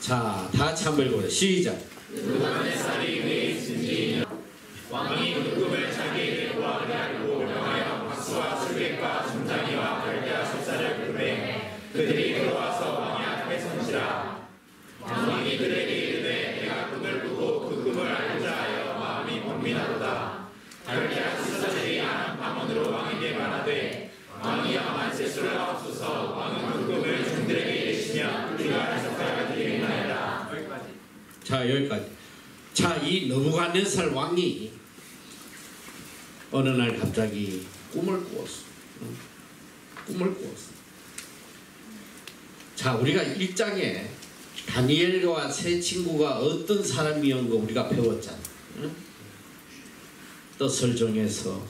자, 다 같이 한번 읽어보세요. 시작. 왕이 은금을 자기에게 구하게 하고 명하여 박수와 술객과 점장이와 갈대와 석사를 부르매 그들이 들어와서 왕의 앞에 선지라. 왕이 그들에게 이르되 내가 꿈을 꾸고 그 꿈을 알고자 하여 마음이 번민하도다. 갈대와 석사들이 아람 방언으로 왕에게 말하되 왕이여 만세수를 하옵소서. 왕은 그 꿈을 종들에게 이르시며 우리가 해석하여 드리겠나이다. 자, 여기까지. 자, 이 느부갓네살 왕이 어느 날 갑자기 꿈을 꾸었어. 꿈을 꾸었어. 자, 우리가 1장에 다니엘과 세 친구가 어떤 사람이었는 거 우리가 배웠잖아. 뜻을 정해서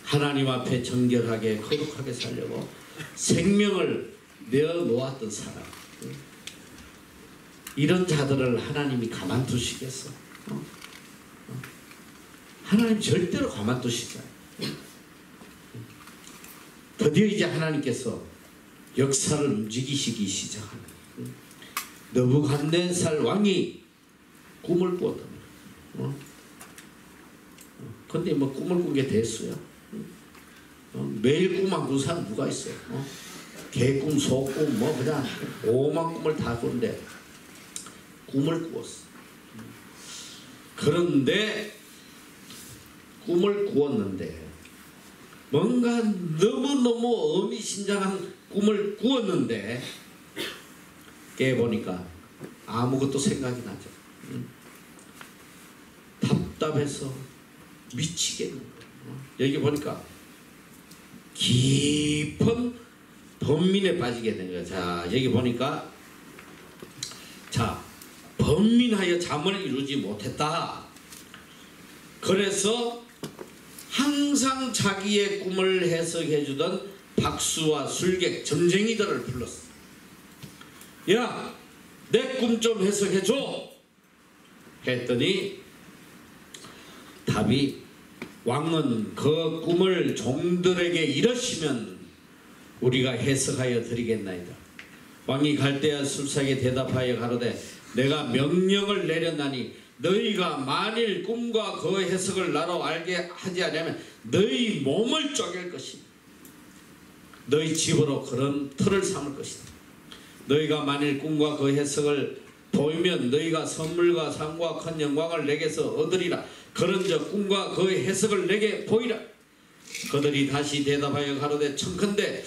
하나님 앞에 정결하게 거룩하게 살려고 생명을 내어놓았던 사람. 이런 자들을 하나님이 가만두시겠어? 하나님 절대로 가만두시지 않아요. 드디어 이제 하나님께서 역사를 움직이시기 시작하는 느부갓네살 왕이 꿈을 꾸었단 말이에요. 근데 뭐 꿈을 꾸게 됐어요. 매일 꿈 안 꾸는 사람 누가 있어요? 개꿈, 소꿈, 뭐 그냥 오만 꿈을 다 꾸는데 꿈을 꾸었어. 그런데 꿈을 꾸었는데 뭔가 너무너무 의미심장한 꿈을 꾸었는데 깨보니까 아무것도 생각이 나죠. 답답해서 미치겠는 거예요. 여기 보니까 깊은 번민에 빠지게 된 거예요. 자, 여기 보니까 자, 번민하여 잠을 이루지 못했다. 그래서 항상 자기의 꿈을 해석해 주던 박수와 술객, 점쟁이들을 불렀어. 야, 내 꿈 좀 해석해 줘. 했더니 답이 왕은 그 꿈을 종들에게 이르시면 우리가 해석하여 드리겠나이다. 왕이 갈대아 술사에게 대답하여 가로되 내가 명령을 내렸나니 너희가 만일 꿈과 그 해석을 나로 알게 하지 않으면 너희 몸을 쪼갤 것이다. 너희 집으로 그런 틀을 삼을 것이다. 너희가 만일 꿈과 그 해석을 보이면 너희가 선물과 상과 큰 영광을 내게서 얻으리라. 그런즉 꿈과 그 해석을 내게 보이라. 그들이 다시 대답하여 가로되 청컨대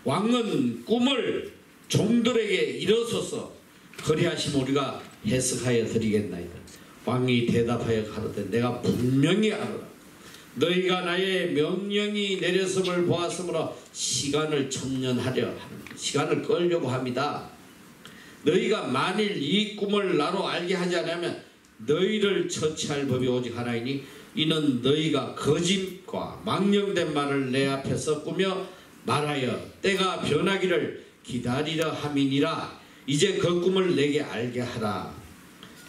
왕은 꿈을 종들에게 이르소서. 그리하시면 우리가 해석하여 드리겠나이다. 왕이 대답하여 가로되 내가 분명히 알아라. 너희가 나의 명령이 내렸음을 보았으므로 시간을 천년하려 하는 시간을 끌려고 합니다. 너희가 만일 이 꿈을 나로 알게 하지 않으면 너희를 처치할 법이 오직 하나이니 이는 너희가 거짓과 망령된 말을 내 앞에서 꾸며 말하여 때가 변하기를 기다리려 함이니라. 이제 그 꿈을 내게 알게 하라.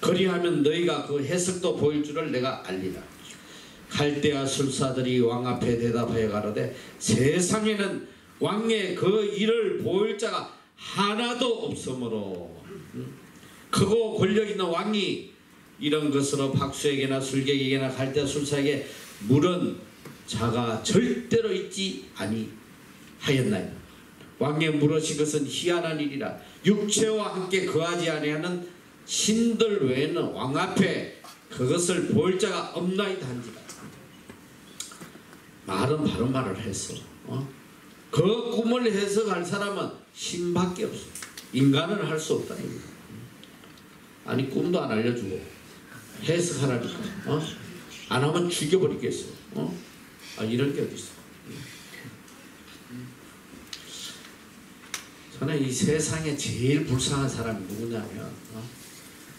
그리하면 너희가 그 해석도 보일 줄을 내가 알리라. 갈대아 술사들이 왕 앞에 대답하여 가로되 세상에는 왕의 그 일을 보일 자가 하나도 없으므로 크고 권력 있는 왕이 이런 것으로 박수에게나 술객에게나 갈대아 술사에게 물은 자가 절대로 있지 아니하였나이다. 왕의 물으신 것은 희한한 일이라. 육체와 함께 거하지 아니하는 신들 외에는 왕 앞에 그것을 볼 자가 없나이다 한지라. 말은 바른 말을 했어. 그 꿈을 해석할 사람은 신밖에 없어. 인간은 할 수 없다. 아니 꿈도 안 알려주고 해석하라니까. 안 하면 죽여버리겠어. 이런 게 어디 있어. 저는 이 세상에 제일 불쌍한 사람이 누구냐면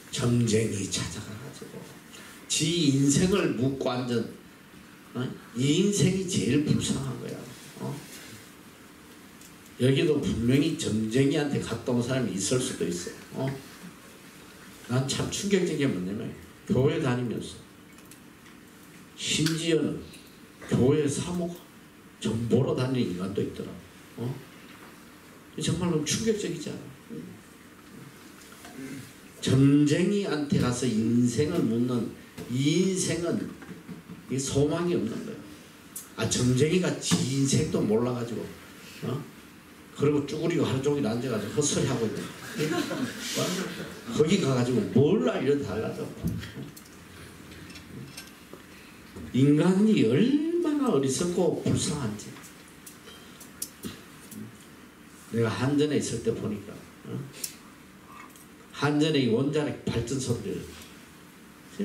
점쟁이 찾아가가지고 지 인생을 묻고 앉은 이 인생이 제일 불쌍한 거야. 여기도 분명히 점쟁이한테 갔다 온 사람이 있을 수도 있어. 난 참 충격적인 게 뭐냐면 교회 다니면서 심지어는 교회 사모가 좀 보러 다니는 인간도 있더라. 정말 너무 충격적이지 않아? 점쟁이한테 가서 인생을 묻는 이 인생은 이 소망이 없는 거야. 점쟁이가 지 인생도 몰라가지고 그리고 쭈그리고 하루 종일 앉아가지고 헛소리 하고 있는 거기 가가지고 몰라 이런 달라져. 인간이 얼마나 어리석고 불쌍한지 내가 한전에 있을 때 보니까 한전의 원자력 발전소들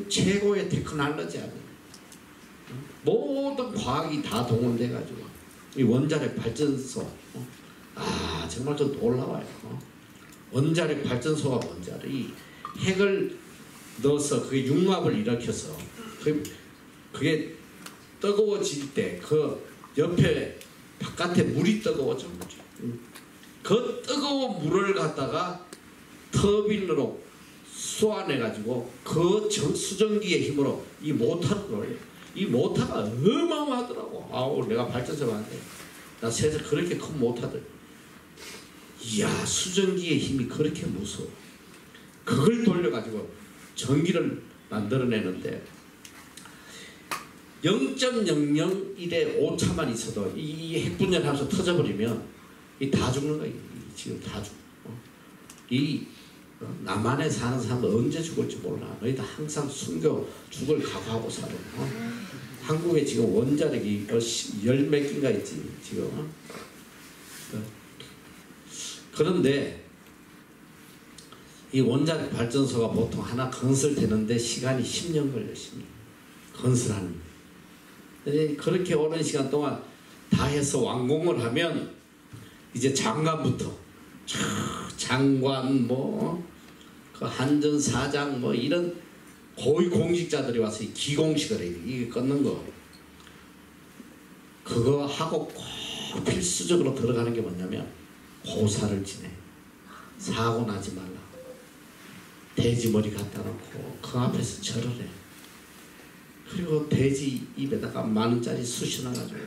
최고의 테크놀로지 아니에요. 모든 과학이 다 동원돼 가지고 이 원자력 발전소 정말 좀 놀라워요. 원자력 발전소가 뭔지 알아? 이 핵을 넣어서 그게 융합을 일으켜서 그게 뜨거워질 때 그 옆에 바깥에 물이 뜨거워져. 그 뜨거운 물을 갖다가 터빈으로 쏘아내 가지고 그 수전기의 힘으로 이 모터를 돌려. 이 모터가 어마어마하더라고. 내가 발전소 하는데 나 세상 그렇게 큰 모터들. 이야, 수전기의 힘이 그렇게 무서워. 그걸 돌려가지고 전기를 만들어내는데 0.001의 오차만 있어도 이 핵분열하면서 터져버리면 이 다 죽는 거야. 지금 다 죽어. 이 남한에 사는 사람은 언제 죽을지 몰라. 너희들 항상 숨겨 죽을 각오하고 살아. 한국에 지금 원자력이 열 몇 개인가 있지 지금. 그런데 이 원자력 발전소가 보통 하나 건설되는데 시간이 10년 걸려. 10년 건설하는. 그렇게 오랜 시간 동안 다 해서 완공을 하면 이제 장관부터 장관 그 한전 사장 이런 고위 공직자들이 와서 기공식을 해. 이게 끊는 거. 그거 하고 꼭 필수적으로 들어가는 게 뭐냐면 고사를 지내. 사고 나지 말라. 돼지머리 갖다 놓고 그 앞에서 절을 해. 그리고 돼지 입에다가 10,000원짜리 쑤셔놔가지고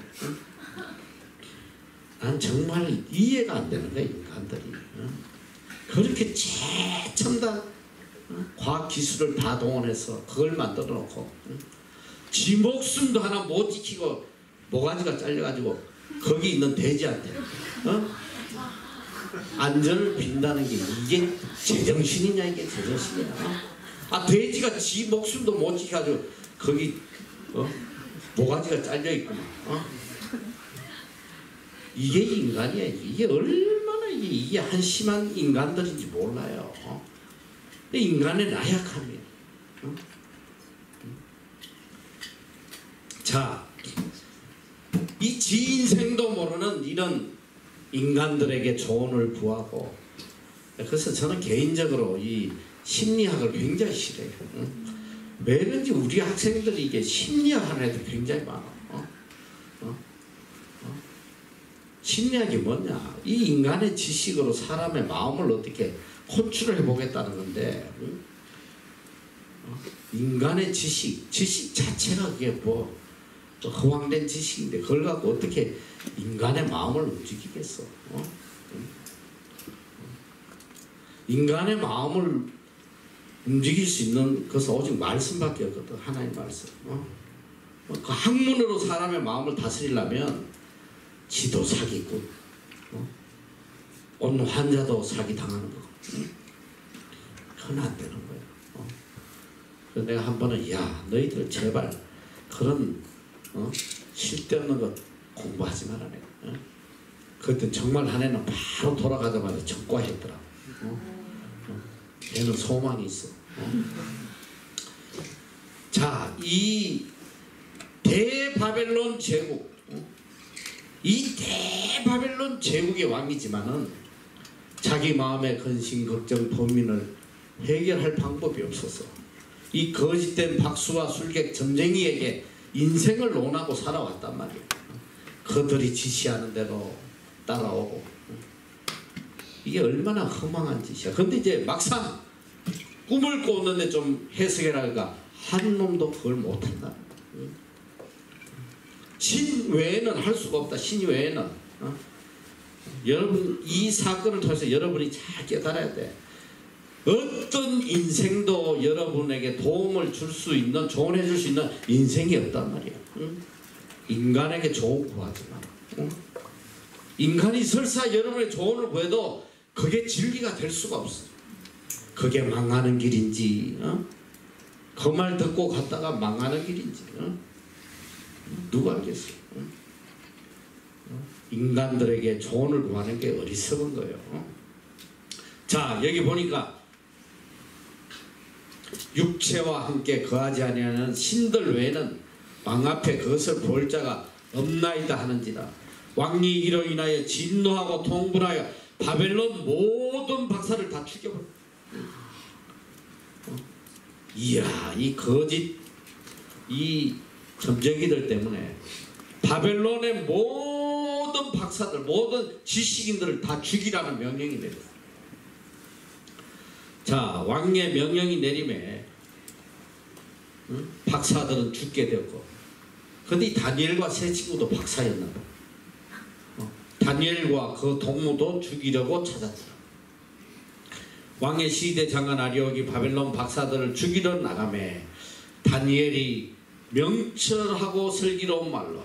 난 정말 이해가 안 되는 거야 인간들이. 그렇게 최첨단 과학기술을 다 동원해서 그걸 만들어 놓고 지 목숨도 하나 못 지키고 모가지가 잘려가지고 거기 있는 돼지한테 안전을 빈다는 게 이게 제정신이냐 이게 제정신이냐. 아 돼지가 지 목숨도 못 지켜가지고 거기 모가지가 잘려있구만. 이게 인간이야. 이게 얼마나 이게 한심한 인간들인지 몰라요. 인간의 나약함이에요. 자, 이 지 인생도 모르는 이런 인간들에게 조언을 구하고, 그래서 저는 개인적으로 이 심리학을 굉장히 싫어해요. 왜 그런지 우리 학생들이 이게 심리학 하는 애들 굉장히 많아. 심리학이 뭐냐? 이 인간의 지식으로 사람의 마음을 어떻게 컨트롤 해보겠다는 건데, 인간의 지식 자체가 그게 뭐 허황된 지식인데 그걸 갖고 어떻게 인간의 마음을 움직이겠어? 인간의 마음을 움직일 수 있는 것은 오직 말씀밖에 없거든. 하나님 말씀. 그 학문으로 사람의 마음을 다스리려면 지도 사기꾼, 온 환자도 사기 당하는 거. 그건 안 되는 거예요. 그래서 내가 한 번은 야 너희들 제발 그런 쓸데없는 거 공부하지 마라 내가. 그때 정말 한 해는 바로 돌아가자마자 전과했더라. 걔는 소망이 있어. 자, 이 대바벨론 제국, 이 대바벨론 제국의 왕이지만은 자기 마음의 근심, 걱정, 범민을 해결할 방법이 없어서 이 거짓된 박수와 술객 점쟁이에게 인생을 논하고 살아왔단 말이에요. 그들이 지시하는 대로 따라오고. 이게 얼마나 허망한 짓이야. 근데 이제 막상 꿈을 꿨는데 좀 해석해라니까 한 놈도 그걸 못한다. 신 외에는 할 수가 없다. 신 외에는. 여러분 이 사건을 통해서 여러분이 잘 깨달아야 돼. 어떤 인생도 여러분에게 도움을 줄 수 있는, 조언해 줄 수 있는 인생이 없단 말이야. 인간에게 조언 구하지 마라. 인간이 설사 여러분의 조언을 구해도 그게 진리가 될 수가 없어. 그게 망하는 길인지, 그 말 듣고 갔다가 망하는 길인지, 누가 알겠어? 인간들에게 조언을 구하는 게 어리석은 거예요. 자, 여기 보니까 육체와 함께 거하지 아니하는 신들 외에는 왕 앞에 그것을 볼 자가 없나이다 하는지라. 왕이 이로 인하여 진노하고 통분하여 바벨론 모든 박사를 다 죽여버려. 이야, 이 거짓 이 점쟁이들 때문에 바벨론의 모든 박사들, 모든 지식인들을 다 죽이라는 명령이 내렸어요. 자, 왕의 명령이 내림에 박사들은 죽게 되었고, 근데 이 다니엘과 세 친구도 박사였나 봐. 다니엘과 그 동무도 죽이려고 찾았더라. 왕의 시대 장관 아리옥이 바벨론 박사들을 죽이러 나가매 다니엘이 명철하고 슬기로운 말로,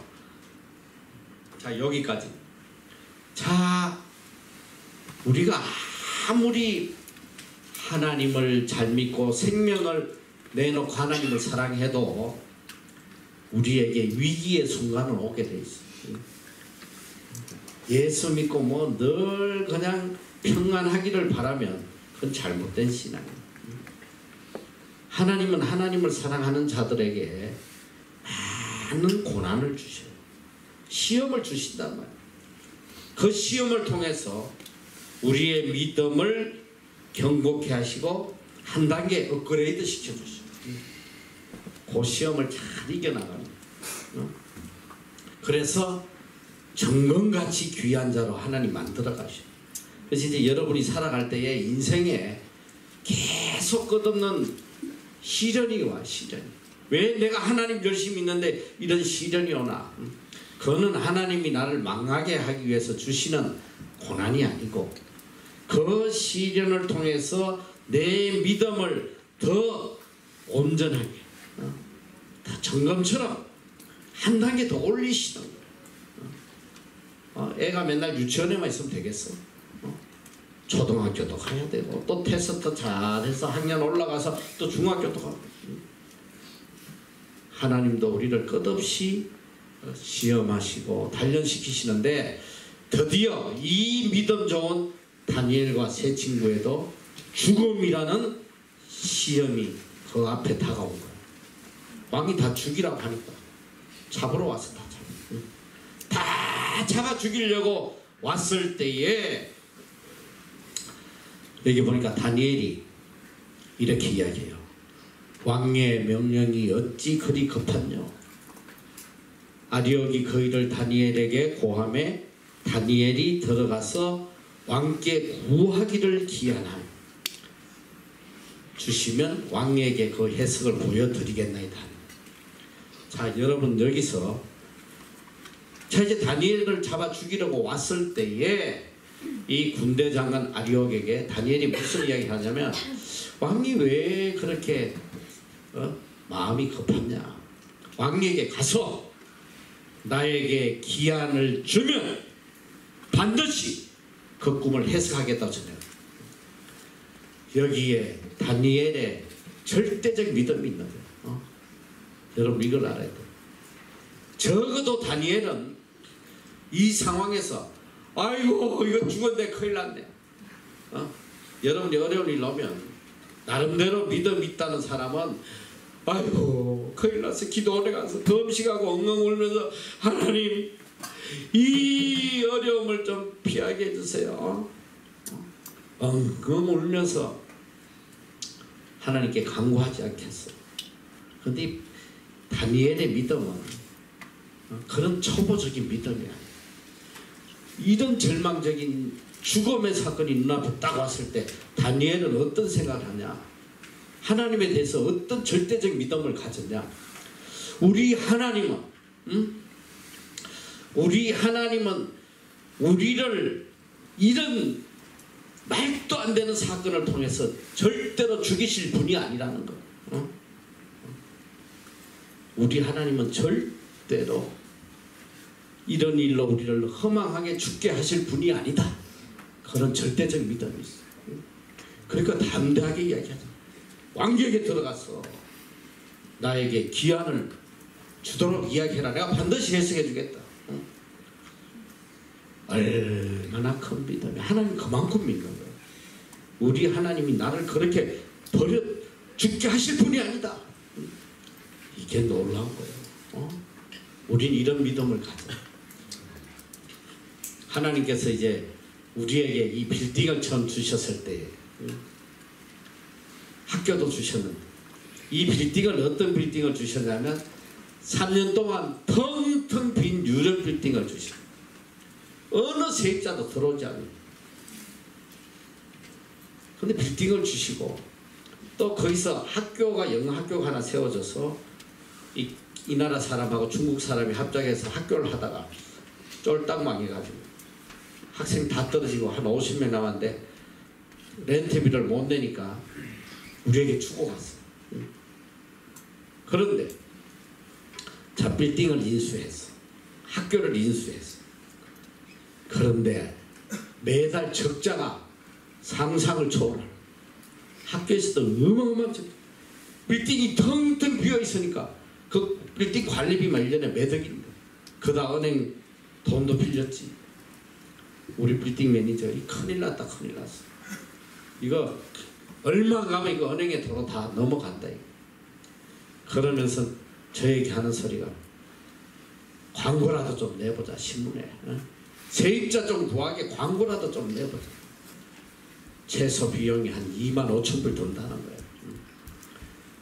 자 여기까지. 자, 우리가 아무리 하나님을 잘 믿고 생명을 내놓고 하나님을 사랑해도 우리에게 위기의 순간은 오게 돼 있어요. 예수 믿고 뭐 늘 그냥 평안하기를 바라면 그건 잘못된 신앙이에요. 하나님은 하나님을 사랑하는 자들에게 많은 고난을 주셔요. 시험을 주신단 말이에요. 그 시험을 통해서 우리의 믿음을 경고케 하시고 한 단계 업그레이드 시켜주셔요. 그 시험을 잘 이겨나가는 거예요. 그래서 정금같이 귀한 자로 하나님 만들어 가셔요. 그래서 이제 여러분이 살아갈 때에 인생에 계속 끝없는 시련이 와, 시련이. 왜 내가 하나님 열심히 믿는데 이런 시련이 오나? 그거는 하나님이 나를 망하게 하기 위해서 주시는 고난이 아니고 그 시련을 통해서 내 믿음을 더 온전하게 다 점검처럼 한 단계 더 올리시는 거예요. 애가 맨날 유치원에만 있으면 되겠어? 초등학교도 가야 되고 또 테스트 잘해서 학년 올라가서 또 중학교도 가고. 하나님도 우리를 끝없이 시험하시고 단련시키시는데 드디어 이 믿음 좋은 다니엘과 세 친구에도 죽음이라는 시험이 그 앞에 다가온 거예요. 왕이 다 죽이라고 하니까 잡으러 왔어. 다 잡아 죽이려고 왔을 때에 여기 보니까 다니엘이 이렇게 이야기해요. 왕의 명령이 어찌 그리 급하뇨? 아리옥이 그 일을 다니엘에게 고함해 다니엘이 들어가서 왕께 구하기를 기한함. 주시면 왕에게 그 해석을 보여드리겠나이다. 자, 여러분 여기서 자 이제 다니엘을 잡아 죽이려고 왔을 때에 이 군대 장관 아리옥에게 다니엘이 무슨 이야기를 하냐면 왕이 왜 그렇게 마음이 급하냐? 왕에게 가서 나에게 기한을 주면 반드시 그 꿈을 해석하겠다고 전해요. 여기에 다니엘의 절대적 믿음이 있는 거예요. 여러분 이걸 알아야 돼요. 적어도 다니엘은 이 상황에서 아이고 이거 죽었네 큰일 났네. 여러분이 어려운 일 오면 나름대로 믿음 있다는 사람은 아이고 큰일 났어. 기도원에 가서 금식하고 엉엉 울면서 하나님 이 어려움을 좀 피하게 해주세요. 엉엉 울면서 하나님께 간구하지 않겠어. 그런데 다니엘의 믿음은 그런 초보적인 믿음이 아니에요. 이런 절망적인 죽음의 사건이 눈앞에 딱 왔을 때 다니엘은 어떤 생각을 하냐? 하나님에 대해서 어떤 절대적 믿음을 가졌냐? 우리 하나님은 우리를 이런 말도 안 되는 사건을 통해서 절대로 죽이실 분이 아니라는 거예요. 우리 하나님은 절대로 이런 일로 우리를 허망하게 죽게 하실 분이 아니다. 그런 절대적 믿음이 있어요. 그러니까 담대하게 이야기하죠. 왕에게 들어가서 나에게 기한을 주도록 이야기해라. 내가 반드시 해석해 주겠다. 얼마나 큰 믿음이. 하나님 그만큼 믿는 거예요. 우리 하나님이 나를 그렇게 버려 죽게 하실 분이 아니다. 이게 놀라운 거예요. 우린 이런 믿음을 가져. 하나님께서 이제 우리에게 이 빌딩을 처음 주셨을 때 학교도 주셨는데 이 빌딩을 어떤 빌딩을 주셨냐면 3년 동안 텅텅 빈 유럽 빌딩을 주셨어요. 어느 세입자도 들어오지 않아요. 근데 빌딩을 주시고 또 거기서 학교가 영어학교가 하나 세워져서 이 나라 사람하고 중국 사람이 합작해서 학교를 하다가 쫄딱 망해가지고 학생 다 떨어지고 한 50명 남았는데 렌트비를 못 내니까 우리에게 주고 갔어. 그런데 자 빌딩을 인수했어. 학교를 인수했어. 그런데 매달 적자가 상상을 초월해. 학교에서도 어마어마한 적자. 빌딩이 텅텅 비어 있으니까 그 빌딩 관리비만 1년에 몇 억인데 그다 은행 돈도 빌렸지. 우리 빌딩 매니저이 큰일 났다 큰일 났어. 이거 얼마 가면 이거 은행에 도로 다 넘어간다. 그러면서 저에게 하는 소리가 광고라도 좀 내보자 신문에. 세입자 좀 구하게 광고라도 좀 내보자. 최소 비용이 한 25,000불 든다는 거예요.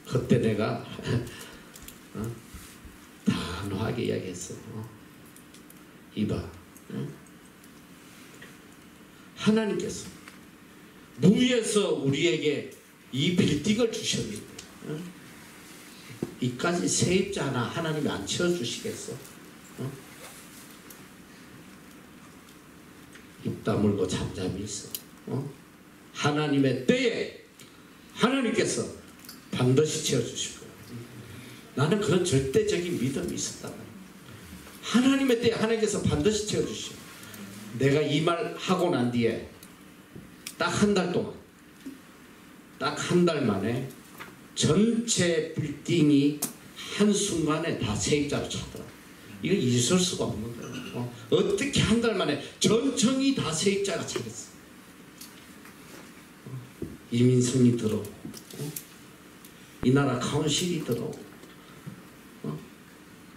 그때 내가 단호하게 이야기했어. 이봐, 하나님께서 무에서 우리에게 이 빌딩을 주셨는데 이까지 세입자 하나 하나님이 안 채워주시겠어? 입 다물고 잠잠히 있어. 하나님의 때에 하나님께서 반드시 채워주실 거야. 나는 그런 절대적인 믿음이 있었단 말이야. 하나님의 때에 하나님께서 반드시 채워주셔. 내가 이 말 하고 난 뒤에 딱 한 달 동안, 딱 한 달 만에 전체 빌딩이 한순간에 다 세입자로 차더라. 이거 있을 수가 없는 거야. 어떻게 한 달 만에 전청이 다 세입자가 차겠어. 이민성이 들어오고, 이 나라 카운실이 들어오고.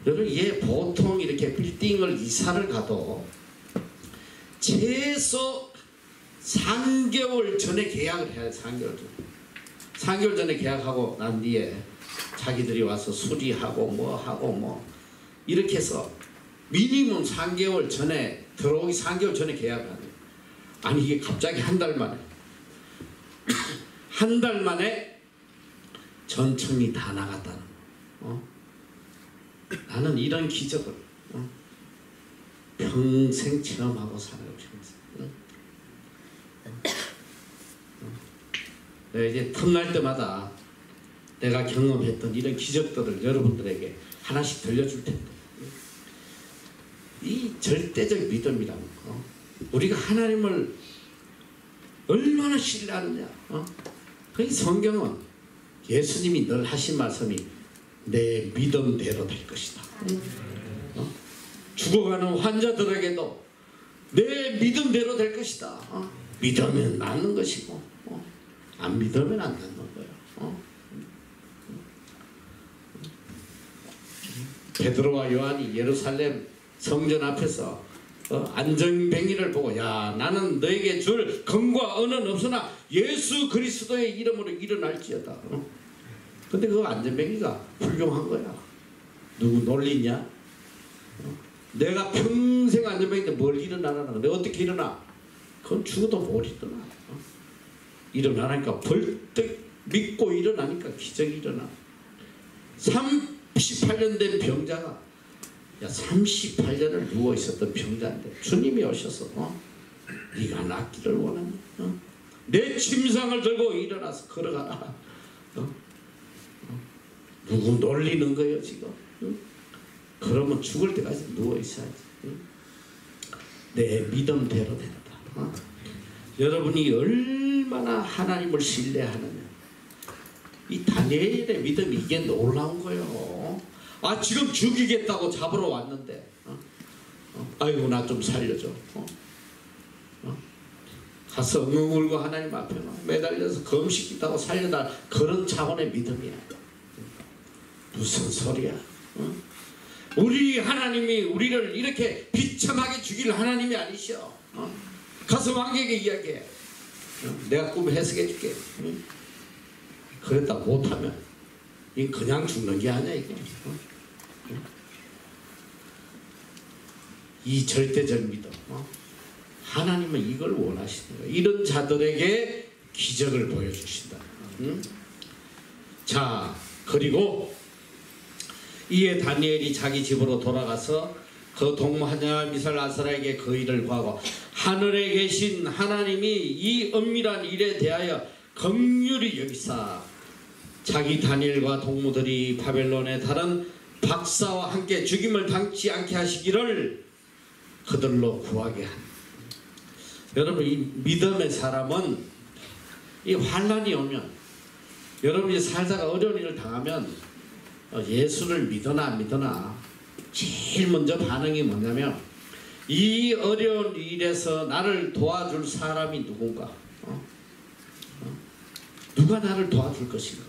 여러분, 얘 보통 이렇게 빌딩을 이사를 가도 최소 3개월 전에 계약을 해야 돼. 3개월 전에. 3개월 전에 계약하고 난 뒤에 자기들이 와서 수리하고 뭐 하고 뭐 이렇게 해서 미니멈 3개월 전에 들어오기 3개월 전에 계약을 하네. 아니 이게 갑자기 한 달 만에 한 달 만에 전청이 다 나갔다는 거. 나는 이런 기적을 평생 체험하고 살아요. 평생. 내가 이제 틈날 때마다 내가 경험했던 이런 기적들을 여러분들에게 하나씩 들려줄 텐데, 이 절대적 믿음이라는 거, 우리가 하나님을 얼마나 신뢰하느냐. 그 성경은 예수님이 늘 하신 말씀이 내 믿음대로 될 것이다. 죽어가는 환자들에게도 내 믿음대로 될 것이다. 믿으면 낫는 것이고 안 믿으면 안 낫는 거예요. 베드로와 요한이 예루살렘 성전 앞에서 안전뱅이를 보고, 야, 나는 너에게 줄 금과 은은 없으나 예수 그리스도의 이름으로 일어날지어다. 근데 그 안전뱅이가 훌륭한 거야. 누구 놀리냐? 내가 평생 안전뱅이인데 뭘 일어나라는 거야. 내가 어떻게 일어나? 그건 죽어도 못 일어나. 일어나니까 벌떡 믿고 일어나니까 기적이 일어나. 38년 된 병자가, 야, 38년을 누워 있었던 병자인데 주님이 오셔서 네가 낫기를 원하니 내 침상을 들고 일어나서 걸어가라. 누구 놀리는 거예요 지금? 그러면 죽을 때까지 누워 있어야지. 내 믿음대로 된다. 여러분이 얼마나 하나님을 신뢰하느냐. 이 다니엘의 믿음이 이게 놀라운 거예요. 아, 지금 죽이겠다고 잡으러 왔는데 아이고 나 좀 살려줘. 가서 엉엉 울고 하나님 앞에 매달려서 검식있다고 살려달라. 그런 차원의 믿음이야. 무슨 소리야. 우리 하나님이 우리를 이렇게 비참하게 죽일 하나님이 아니셔. 가서 왕에게 이야기해. 내가 꿈 해석해 줄게. 그랬다 못하면 이 그냥 죽는 게 아니야 이게. 이 절대적 믿음. 하나님은 이걸 원하시는 거예요. 이런 자들에게 기적을 보여주신다. 자, 그리고 이에 다니엘이 자기 집으로 돌아가서 그 동무 하냐 미살 아사라에게 그 일을 구하고, 하늘에 계신 하나님이 이 은밀한 일에 대하여 긍휼히 여기사 자기 다니엘과 동무들이 바벨론의 다른 박사와 함께 죽임을 당치 않게 하시기를 그들로 구하게 한. 여러분, 이 믿음의 사람은 이 환난이 오면, 여러분이 살다가 어려운 일을 당하면 예수를 믿으나 안 믿으나 제일 먼저 반응이 뭐냐면, 이 어려운 일에서 나를 도와줄 사람이 누군가? 누가 나를 도와줄 것인가?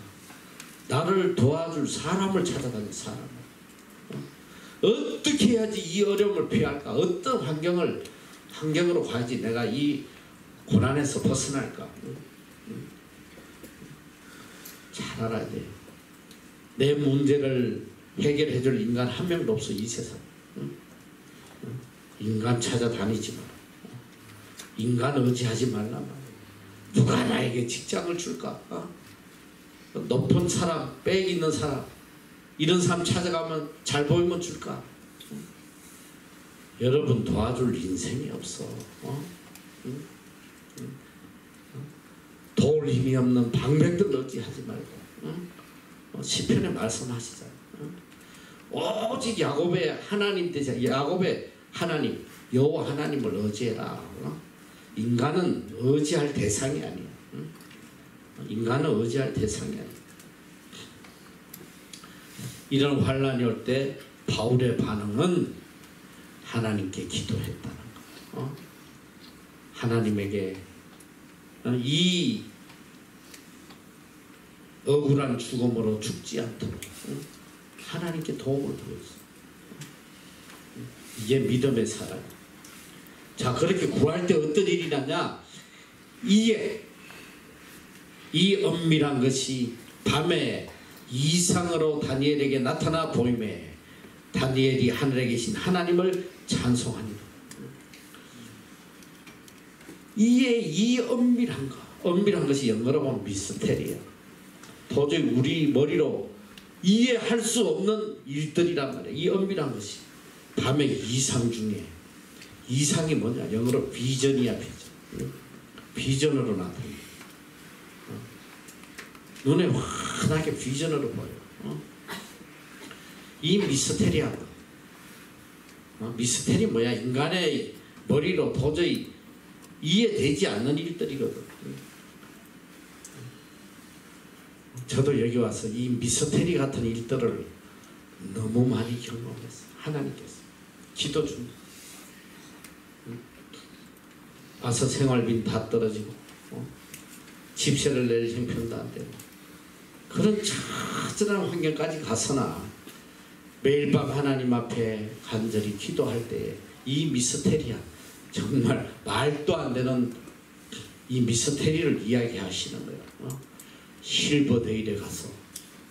나를 도와줄 사람을 찾아다니는 사람을. 어떻게 해야지 이 어려움을 피할까? 어떤 환경으로 가야지 내가 이 고난에서 벗어날까? 잘 알아야 돼요. 내 문제를 해결해 줄 인간 한 명도 없어 이 세상. 인간 찾아다니지 마라. 인간 의지하지 말라 말이야. 누가 나에게 직장을 줄까? 높은 사람, 빽 있는 사람, 이런 사람 찾아가면 잘 보이면 줄까? 여러분 도와줄 인생이 없어. 도울 힘이 없는 방백들 어찌하지 말고 시편에 말씀하시잖아. 오직 야곱의 하나님 되자. 야곱의 하나님 여호와 하나님을 의지해라. 인간은 의지할 대상이 아니야. 인간은 의지할 대상이 아니야. 이런 환란이 올 때 바울의 반응은 하나님께 기도했다는 거. 하나님에게 이 억울한 죽음으로 죽지 않도록 하나님께 도움을 구했어. 이게 믿음의 사람. 자, 그렇게 구할 때 어떤 일이 나냐? 이게 이 은밀한 것이 밤에 이상으로 다니엘에게 나타나 보임에 다니엘이 하늘에 계신 하나님을 찬송하니라. 이게 이 은밀한 것, 은밀한 것이 영어로 보면 미스테리야. 도저히 우리 머리로 이해할 수 없는 일들이란 말이야. 이 은밀한 것이 밤의 이상 중에 이상이 뭐냐? 영어로 비전이야. 비전. 비전으로 나타나. 눈에 환하게 비전으로 보여. 이 미스테리하고 미스테리 뭐야? 인간의 머리로 도저히 이해되지 않는 일들이거든. 저도 여기 와서 이 미스테리 같은 일들을 너무 많이 경험했어요. 하나님께서 기도 줍니다. 와서 생활비 다 떨어지고 집세를 낼 형편도 안 되고 그런 처절한 환경까지 가서나 매일 밤 하나님 앞에 간절히 기도할 때 이 미스테리야 정말 말도 안 되는 이 미스테리를 이야기하시는 거예요. 실버데일에 가서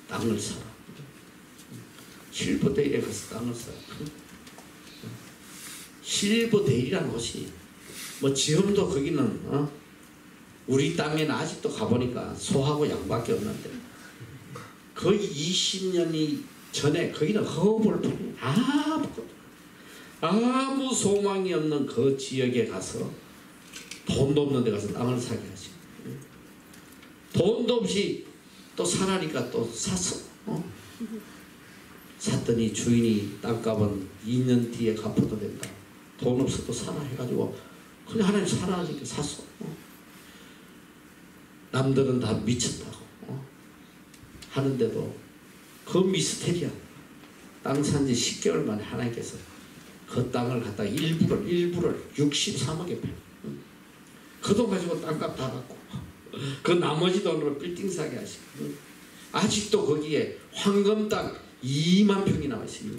땅을 사라. 실버데일에 가서 땅을 사라. 실버데일이라는 곳이 뭐 지금도 거기는 우리 땅에는 아직도 가보니까 소하고 양밖에 없는데 거의 20년이 전에 거기는 허벌 뿐이에요. 아무 소망이 없는 그 지역에 가서 돈도 없는 데 가서 땅을 사게 하시고 돈도 없이 또 사라니까 또 샀어. 샀더니 주인이 땅값은 2년 뒤에 갚아도 된다. 돈 없어도 사라 해가지고 그냥 하나님 사라니까 샀어. 남들은 다 미쳤다고 하는데도 그 미스테리야. 땅 산 지 10개월 만에 하나님께서 그 땅을 갖다가 일부를 63억에 팔. 그 돈 가지고 땅값 다 갖고 그 나머지 돈으로 빌딩 사게 하시고 아직도 거기에 황금 땅 2만 평이 나와 있어요.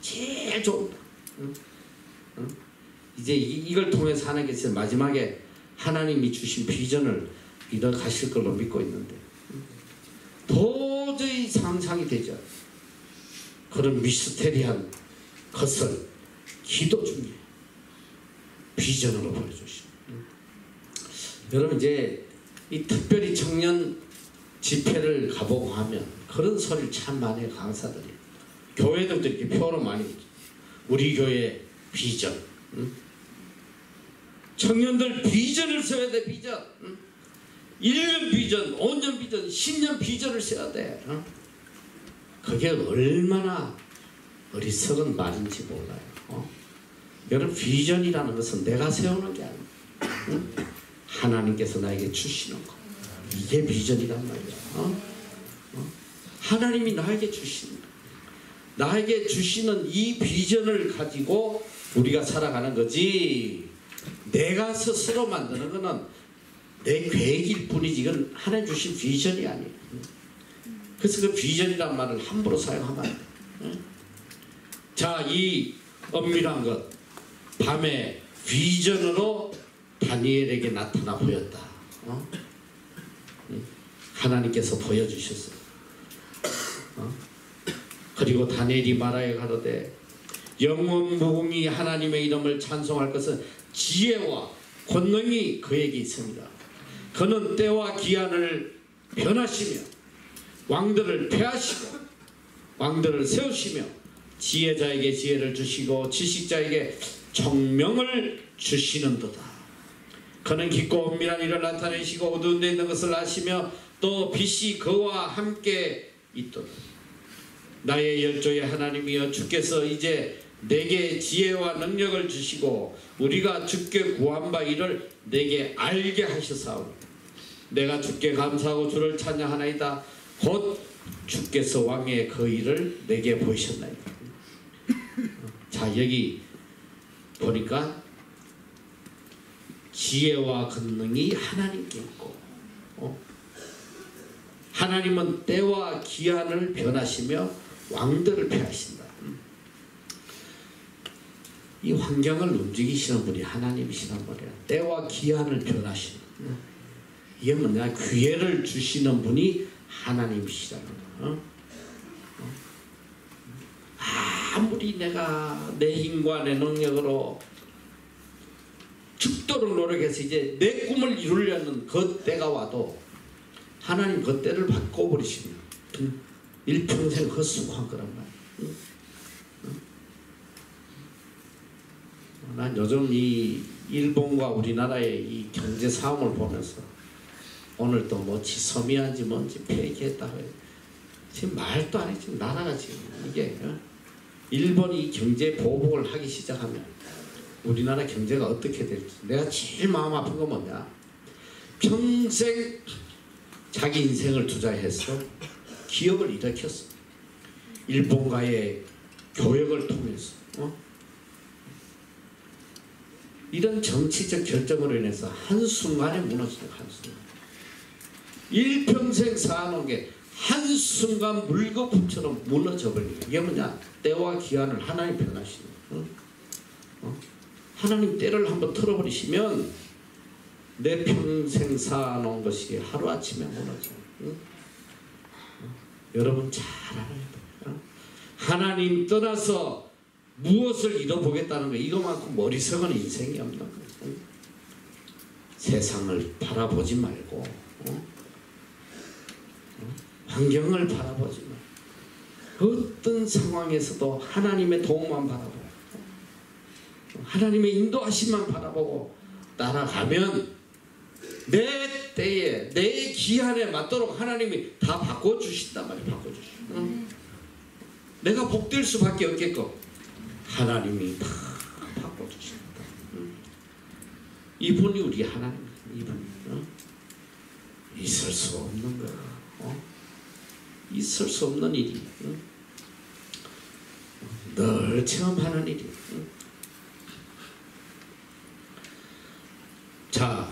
제일 좋은 땅. 이제 이걸 통해서 하나님께서 마지막에 하나님이 주신 비전을 이뤄 가실 걸로 믿고 있는데 도저히 상상이 되지 않아요. 그런 미스테리한 것을 기도 중에 비전으로 보여주시고 여러분 이제 이 특별히 청년 집회를 가보고 하면 그런 소리를 참 많이 해요. 강사들이 교회들도 이렇게 표로 많이 있죠. 우리 교회 비전 청년들 비전을 써야 돼. 비전 1년 비전, 5년 비전, 10년 비전을 써야 돼. 그게 얼마나 어리석은 말인지 몰라요. 여러분 비전이라는 것은 내가 세우는 게 아니에요. 하나님께서 나에게 주시는 거. 이게 비전이란 말이야. 하나님이 나에게 주시는 거. 나에게 주시는 이 비전을 가지고 우리가 살아가는 거지 내가 스스로 만드는 거는 내 계획일 뿐이지 이건 하나님 주신 비전이 아니에요. 그래서 그 비전이란 말을 함부로 사용하면 안 돼. 자, 이 엄밀한 것 밤에 비전으로 다니엘에게 나타나 보였다. 하나님께서 보여주셨어요. 그리고 다니엘이 말하여 가로되 영원무궁히 하나님의 이름을 찬송할 것은 지혜와 권능이 그에게 있습니다. 그는 때와 기한을 변하시며 왕들을 패하시고 왕들을 세우시며 지혜자에게 지혜를 주시고 지식자에게 총명을 주시는도다. 그는 깊고 은밀한 일을 나타내시고 어두운 데 있는 것을 아시며 또 빛이 그와 함께 있도다. 나의 열조의 하나님이여 주께서 이제 내게 지혜와 능력을 주시고 우리가 주께 구한 바 이를 내게 알게 하시사오니 내가 주께 감사하고 주를 찬양하나이다. 곧 주께서 왕의 그 일을 내게 보이셨나이다. 자, 여기 보니까 지혜와 권능이 하나님께 있고 하나님은 때와 기한을 변하시며 왕들을 폐하신다. 이 환경을 움직이시는 분이 하나님이시란 말이야. 때와 기한을 변하시는, 이게 뭐냐, 기회를 주시는 분이 하나님이시라는 거야. 아무리 내가 내 힘과 내 능력으로 죽도록 노력해서 이제 내 꿈을 이루려는 그 때가 와도 하나님 그 때를 바꿔버리시면 일평생 헛수고한 거란 말이야. 난 요즘 이 일본과 우리나라의 이 경제 상황을 보면서 오늘 또 뭐 지섬이한지 뭔지 폐기했다고 해요. 지금 말도 안 해. 지금 나라가 지금 이게 일본이 경제 보복을 하기 시작하면 우리나라 경제가 어떻게 될지. 내가 제일 마음 아픈 건 뭐냐, 평생 자기 인생을 투자해서 기업을 일으켰어. 일본과의 교역을 통해서 이런 정치적 결정으로 인해서 한순간에 무너지는, 한순간. 일평생 쌓아놓은 게 한순간 물거품처럼 무너져버리는 거야. 이게 뭐냐, 때와 기한을 하나님 변하시는 거야. 하나님 때를 한번 틀어버리시면 내 평생 쌓아놓은 것이 하루아침에 무너져. 여러분 잘 알아야 돼요. 하나님 떠나서 무엇을 잃어보겠다는 거, 이거만큼 어리석은 인생이 없는 거예요. 세상을 바라보지 말고 환경을 바라보지 말고 어떤 상황에서도 하나님의 도움만 바라보고 하나님의 인도하심만 바라보고 따라가면 내 때에 내 기한에 맞도록 하나님이 다 바꿔주신단 말이에요. 바꿔주시고 내가 복될 수밖에 없겠고 하나님이 다 바꿔주신다. 이분이 우리 하나님, 이분이 있을 수 없는 거야. 있을 수 없는 일이 늘 체험하는 일이. 자,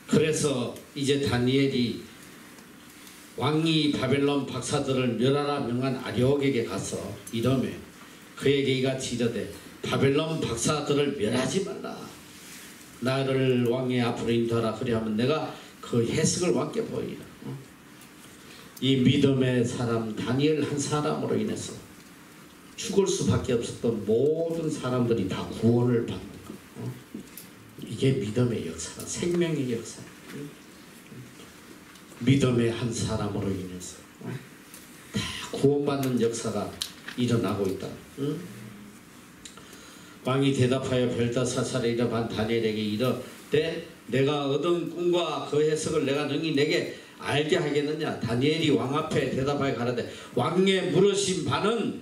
그래서 이제 다니엘이 왕이 바벨론 박사들을 멸하라 명한 아리옥에게 가서 이러매 그에게 이같이 이르되 바벨론 박사들을 멸하지 말라. 나를 왕의 앞으로 인도하라. 그리하면 내가 그 해석을 왕께 보이리라. 이 믿음의 사람 다니엘 한 사람으로 인해서 죽을 수밖에 없었던 모든 사람들이 다 구원을 받는 거. 이게 믿음의 역사다. 생명의 역사. 믿음의 한 사람으로 인해서 다 구원받는 역사가 일어나고 있다. 왕이 대답하여 별다사살에 이르반 다니엘에게 이르되 내가 얻은 꿈과 그 해석을 내가 능히 내게 알게 하겠느냐. 다니엘이 왕 앞에 대답하여 가라되 왕의 물으신 바는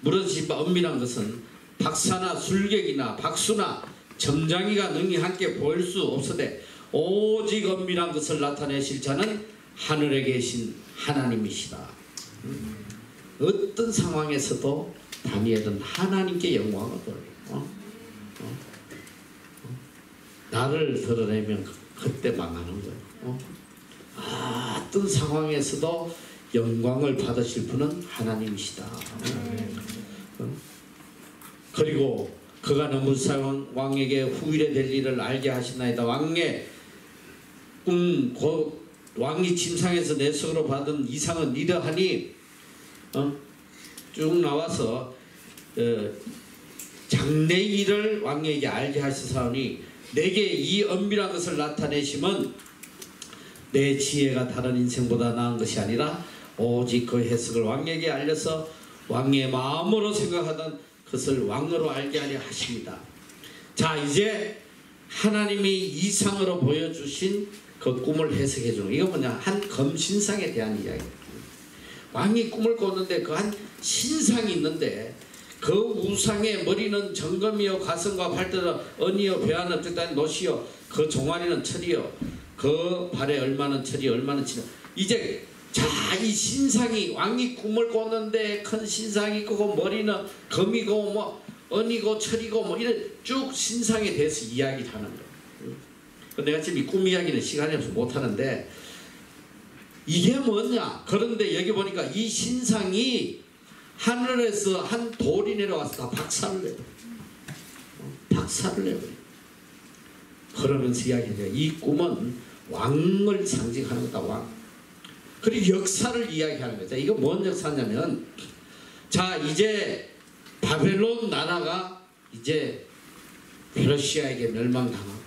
물으신 바 엄밀한 것은 박사나 술객이나 박수나 점장이가 능히 함께 보일 수 없으되 오직 엄밀한 것을 나타내실 자는 하늘에 계신 하나님이시다. 어떤 상황에서도 다니엘은 하나님께 영광을 돌려. 나를 드러내면 그때 망하는 거예요. 어떤 상황에서도 영광을 받으실 분은 하나님이시다. 그리고 그가 너무사한 왕에게 후일에 될 일을 알게 하시나이다. 왕의 왕이 침상에서 내석으로 받은 이상은 이러하니 쭉 나와서 장래 일을 왕에게 알게 하시사오니 내게 이 엄밀한 것을 나타내심은 내 지혜가 다른 인생보다 나은 것이 아니라 오직 그 해석을 왕에게 알려서 왕의 마음으로 생각하던 것을 왕으로 알게 하려 하십니다. 자, 이제 하나님이 이상으로 보여주신 그 꿈을 해석해 주는, 이거 뭐냐, 한 검신상에 대한 이야기예요. 왕이 꿈을 꿨는데 그 한 신상이 있는데 그 우상의 머리는 정금이요 가슴과 팔뚝은 은이요 배아는 뜻단 노시요 그 종아리는 철이요 그 발에 얼마는 철이 얼마는 치요. 이제 자, 이 신상이, 왕이 꿈을 꿨는데 큰 신상이 있고 그 머리는 금이고 뭐 은이고 철이고 뭐 이런 쭉 신상에 대해서 이야기를 하는 거예요. 내가 지금 이 꿈 이야기는 시간이 없어서 못하는데 이게 뭐냐, 그런데 여기 보니까 이 신상이 하늘에서 한 돌이 내려와서 다 박살을 내버려. 박살을 내버려. 그러면서 이야기해요. 이 꿈은 왕을 상징하는 거다, 왕. 그리고 역사를 이야기하는 거죠. 이거 뭔 역사냐면, 자, 이제 바벨론 나라가 이제 페르시아에게 멸망당하고,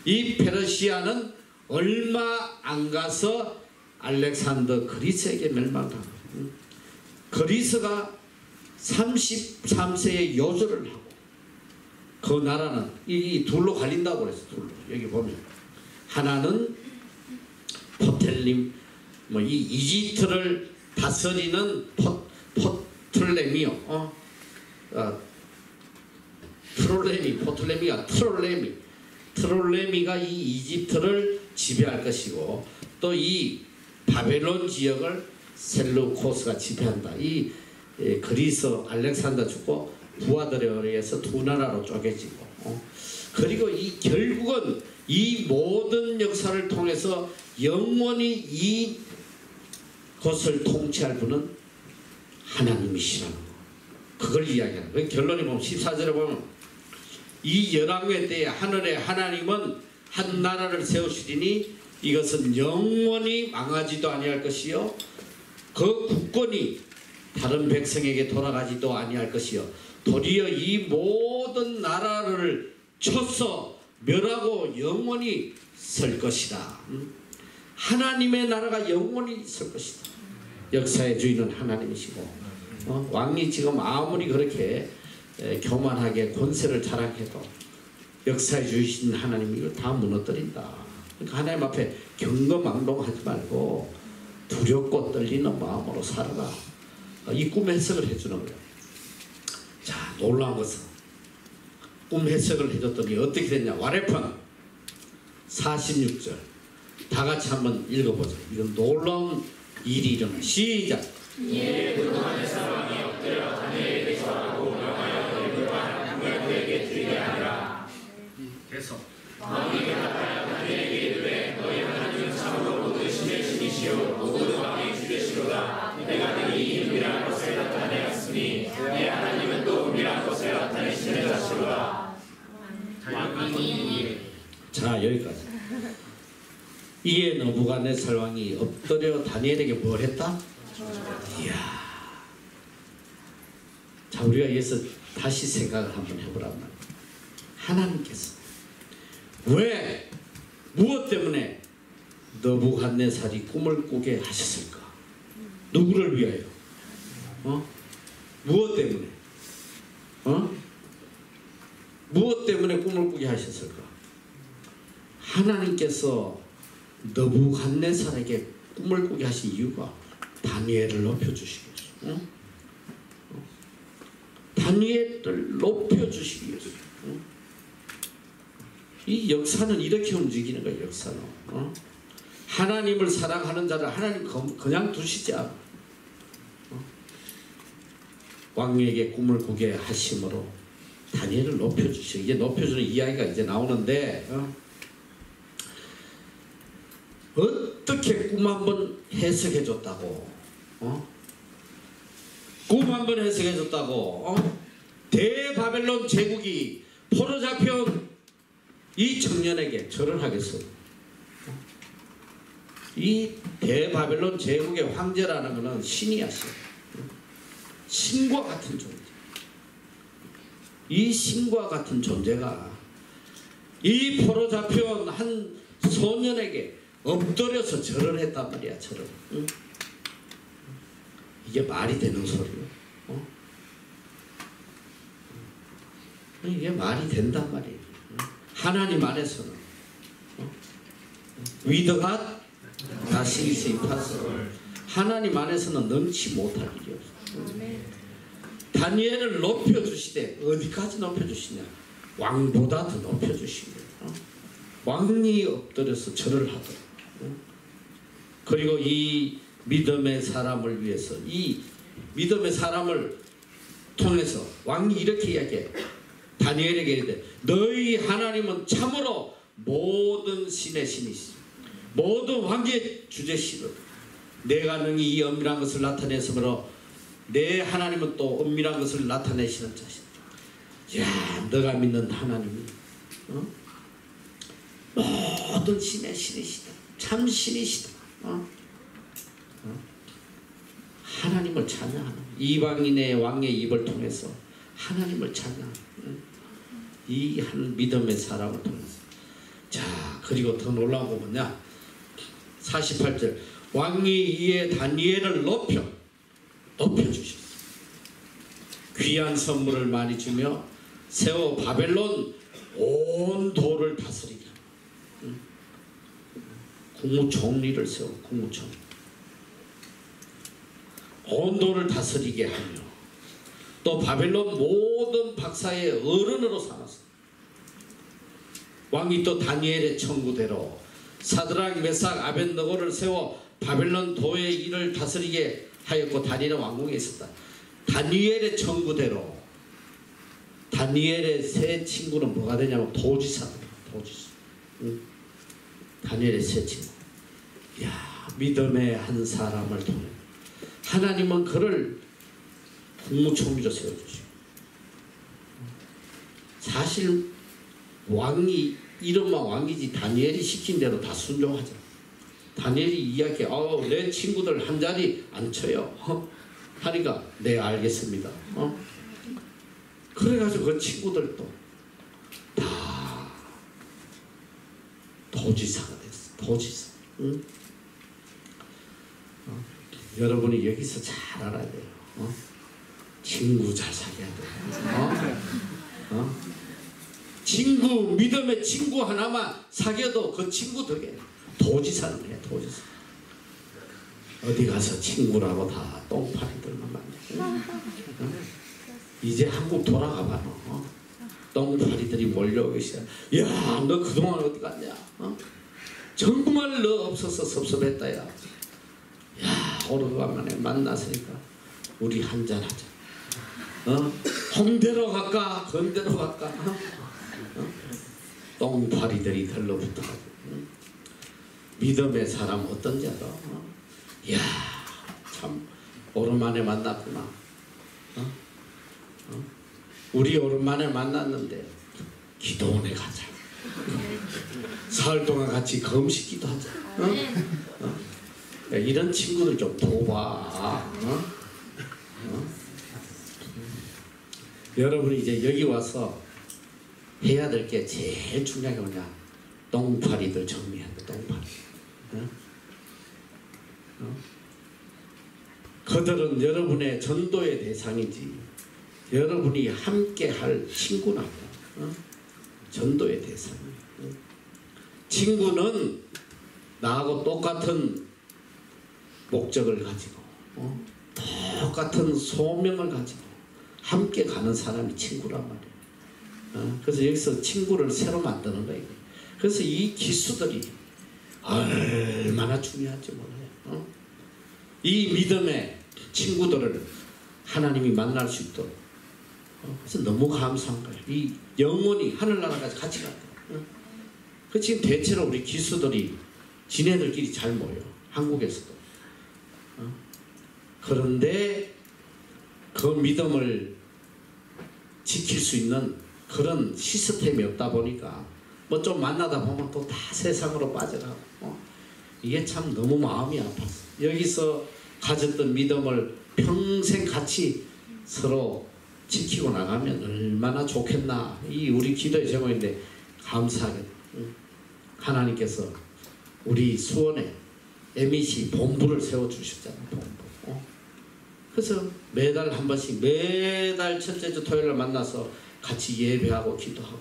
이 페르시아는 얼마 안 가서 알렉산더 그리스에게 멸망당하고, 그리스가 33세에 요절을 하고, 그 나라는 이 둘로 갈린다고 그랬어. 둘로. 여기 보면 하나는 포텔림, 뭐 이 이집트를 다스리는 포틀레미요. 트롤레미가 이 이집트를 지배할 것이고, 또 이 바벨론 지역을 셀루코스가 지배한다. 이 그리스 알렉산더 죽고 부하들에 의해서 두 나라로 쪼개지고, 그리고 이 결국은 이 모든 역사를 통해서 영원히 이 것을 통치할 분은 하나님이시라는 거. 그걸 이야기하는 거예요. 결론이 보면 14절에 보면 이 열왕의 때에 하늘의 하나님은 한 나라를 세우시리니 이것은 영원히 망하지도 아니할 것이요 그 국권이 다른 백성에게 돌아가지도 아니할 것이요 도리어 이 모든 나라를 쳐서 멸하고 영원히 설 것이다. 하나님의 나라가 영원히 설 것이다. 역사의 주인은 하나님이시고, 왕이 지금 아무리 그렇게 교만하게 권세를 자랑해도 역사의 주이신 하나님이 이걸 다 무너뜨린다. 그러니까 하나님 앞에 경거망동하지 말고 두렵고 떨리는 마음으로 살아라. 이 꿈 해석을 해주는 거예요. 자, 놀라운 것은 꿈 해석을 해줬더니 어떻게 됐냐. 와레판 46절 다 같이 한번 읽어보죠. 이건 놀라운 일이 일어나. 시작. 이에 부르마네살 왕이 엎드려 다니엘에게 절하고 명하여 그가 꿈을 그에게 드리게 하니라. 계속. 왕이 대답하여 다니엘에게 이르되 너희 하나님은 참으로 모든 신의 신이시요 모든 왕의 주되시로다. 내가 능히 이 은밀한 것을 나타내었으니 내 하나님은 또 은밀한 것을 나타내시는 자시로다. 자, 여기까지. 이에 느부갓네살 왕이 엎드려 다니엘에게 뭘 했다? 이야. 자, 우리가 여기서 다시 생각을 한번 해보란 말이야. 하나님께서 왜, 무엇 때문에 느부갓네살이 꿈을 꾸게 하셨을까? 누구를 위하여? 무엇 때문에? 무엇 때문에 꿈을 꾸게 하셨을까? 하나님께서 느부갓네살에게 꿈을 꾸게 하신 이유가 다니엘을 높여주시기 위해서. 다니엘을 높여주시기 위해서. 이 역사는 이렇게 움직이는 거예요. 역사는. 하나님을 사랑하는 자를 하나님 그냥 두시지 않아. 왕에게 꿈을 꾸게 하심으로 다니엘을 높여주시고, 이제 높여주는 이야기가 이제 나오는데, 어떻게 꿈 한번 해석해 줬다고, 꿈 한번 해석해 줬다고, 대바벨론 제국이 포로 잡혀온 이 청년에게 절을 하겠어. 이 대바벨론 제국의 황제라는 것은 신이야, 신. 신과 같은 존재. 이 신과 같은 존재가 이 포로 잡혀온 한 소년에게 엎드려서 절을 했단 말이야. 절을. 이게 말이 되는 소리요? 어? 이게 말이 된단 말이에요. 하나님 안에서는 위드가 다시 임파서 하나님 안에서는 넘치 못할 일이 없어요. 다니엘을 높여주시되 어디까지 높여주시냐? 왕보다 더 높여주신 거예요. 왕이 엎드려서 절을 하더라. 그리고 이 믿음의 사람을 위해서 이 믿음의 사람을 통해서 왕이 이렇게 이야기해요. 다니엘에게 이르되 너희 하나님은 참으로 모든 신의 신이시오. 모든 왕의 주제시로다. 내가 능히 이 엄밀한 것을 나타냈으므로 내 하나님은 또 엄밀한 것을 나타내시는 자시다. 야, 너가 믿는 하나님이 모든 신의 신이시다. 참 신이시다. 하나님을 찬양하는 이방인의 왕의 입을 통해서 하나님을 찬양하는 이 한 믿음의 사람을 통해서. 자, 그리고 더 놀라운 거 뭐냐? 48절 왕이 이에 다니엘을 높여주셨어. 귀한 선물을 많이 주며 세워 바벨론 온 도를 다스리게 국무총리를 세워 국무총리 온 도를 다스리게 하며 또 바벨론 모든 박사의 어른으로 삼았어. 왕이 또 다니엘의 청구대로 사드락 메삭 아벳느고를 세워 바벨론 도의 일을 다스리게 하였고 다니엘은 왕궁에 있었다. 다니엘의 청구대로 다니엘의 세 친구는 뭐가 되냐면 도지사들. 도지사. 응? 다니엘의 세 친구. 야, 믿음의 한 사람을 통해 하나님은 그를 국무총리로 세워주시고 사실 왕이 이름만 왕이지 다니엘이 시킨 대로 다 순종하죠. 다니엘이 이야기해. 내 친구들 한 자리 앉혀요. 하니까 네 알겠습니다. 그래가지고 그 친구들도 다 도지사가 됐어. 도지사. 응? 여러분이 여기서 잘 알아야 돼요. 친구 잘 사귀어야 돼요. 친구, 믿음의 친구 하나만 사귀어도 그 친구 덕에 도지사는 해. 도지사. 어디 가서 친구라고 다 똥파리들만 만나. 이제 한국 돌아가봐. 똥파리들이 몰려오기 시작. 야, 너 그동안 어디 갔냐? 정말 너 없어서 섭섭했다. 야, 오래간만에 만났으니까 우리 한잔하자. 홍대로 갈까? 건대로 갈까? 똥파리들이 들러붙어가지고. 믿음의 사람 어떤지 알아? 이야, 참 오랜만에 만났구나. 우리 오랜만에 만났는데 기도원에 가자. 사흘 동안 같이 금식기도 하자. 이런 친구들 좀 도와. 여러분이 이제 여기 와서 해야 될 게 제일 중요한 게 뭐냐? 똥파리들 정리해야 돼. 똥파리. 그들은 여러분의 전도의 대상이지 여러분이 함께 할 친구는 아니야. 전도의 대상이야. 친구는 나하고 똑같은 목적을 가지고 똑같은 소명을 가지고 함께 가는 사람이 친구란 말이야. 그래서 여기서 친구를 새로 만드는 거예요. 그래서 이 기수들이 얼마나 중요한지 몰라요. 이 믿음의 친구들을 하나님이 만날 수 있도록. 그래서 너무 감사한 거예요. 이 영원히 하늘나라까지 같이 간다. 그 지금 대체로 우리 기수들이 지네들끼리 잘 모여. 한국에서도. 그런데 그 믿음을 지킬 수 있는 그런 시스템이 없다 보니까 뭐 좀 만나다 보면 또 다 세상으로 빠져가고 이게 참 너무 마음이 아팠어. 여기서 가졌던 믿음을 평생 같이 서로 지키고 나가면 얼마나 좋겠나. 이 우리 기도의 제목인데 감사하게 하나님께서 우리 수원에 MEC 본부를 세워주셨잖아요. 본부. 그래서 매달 한 번씩 매달 첫째 주 토요일 날 만나서 같이 예배하고 기도하고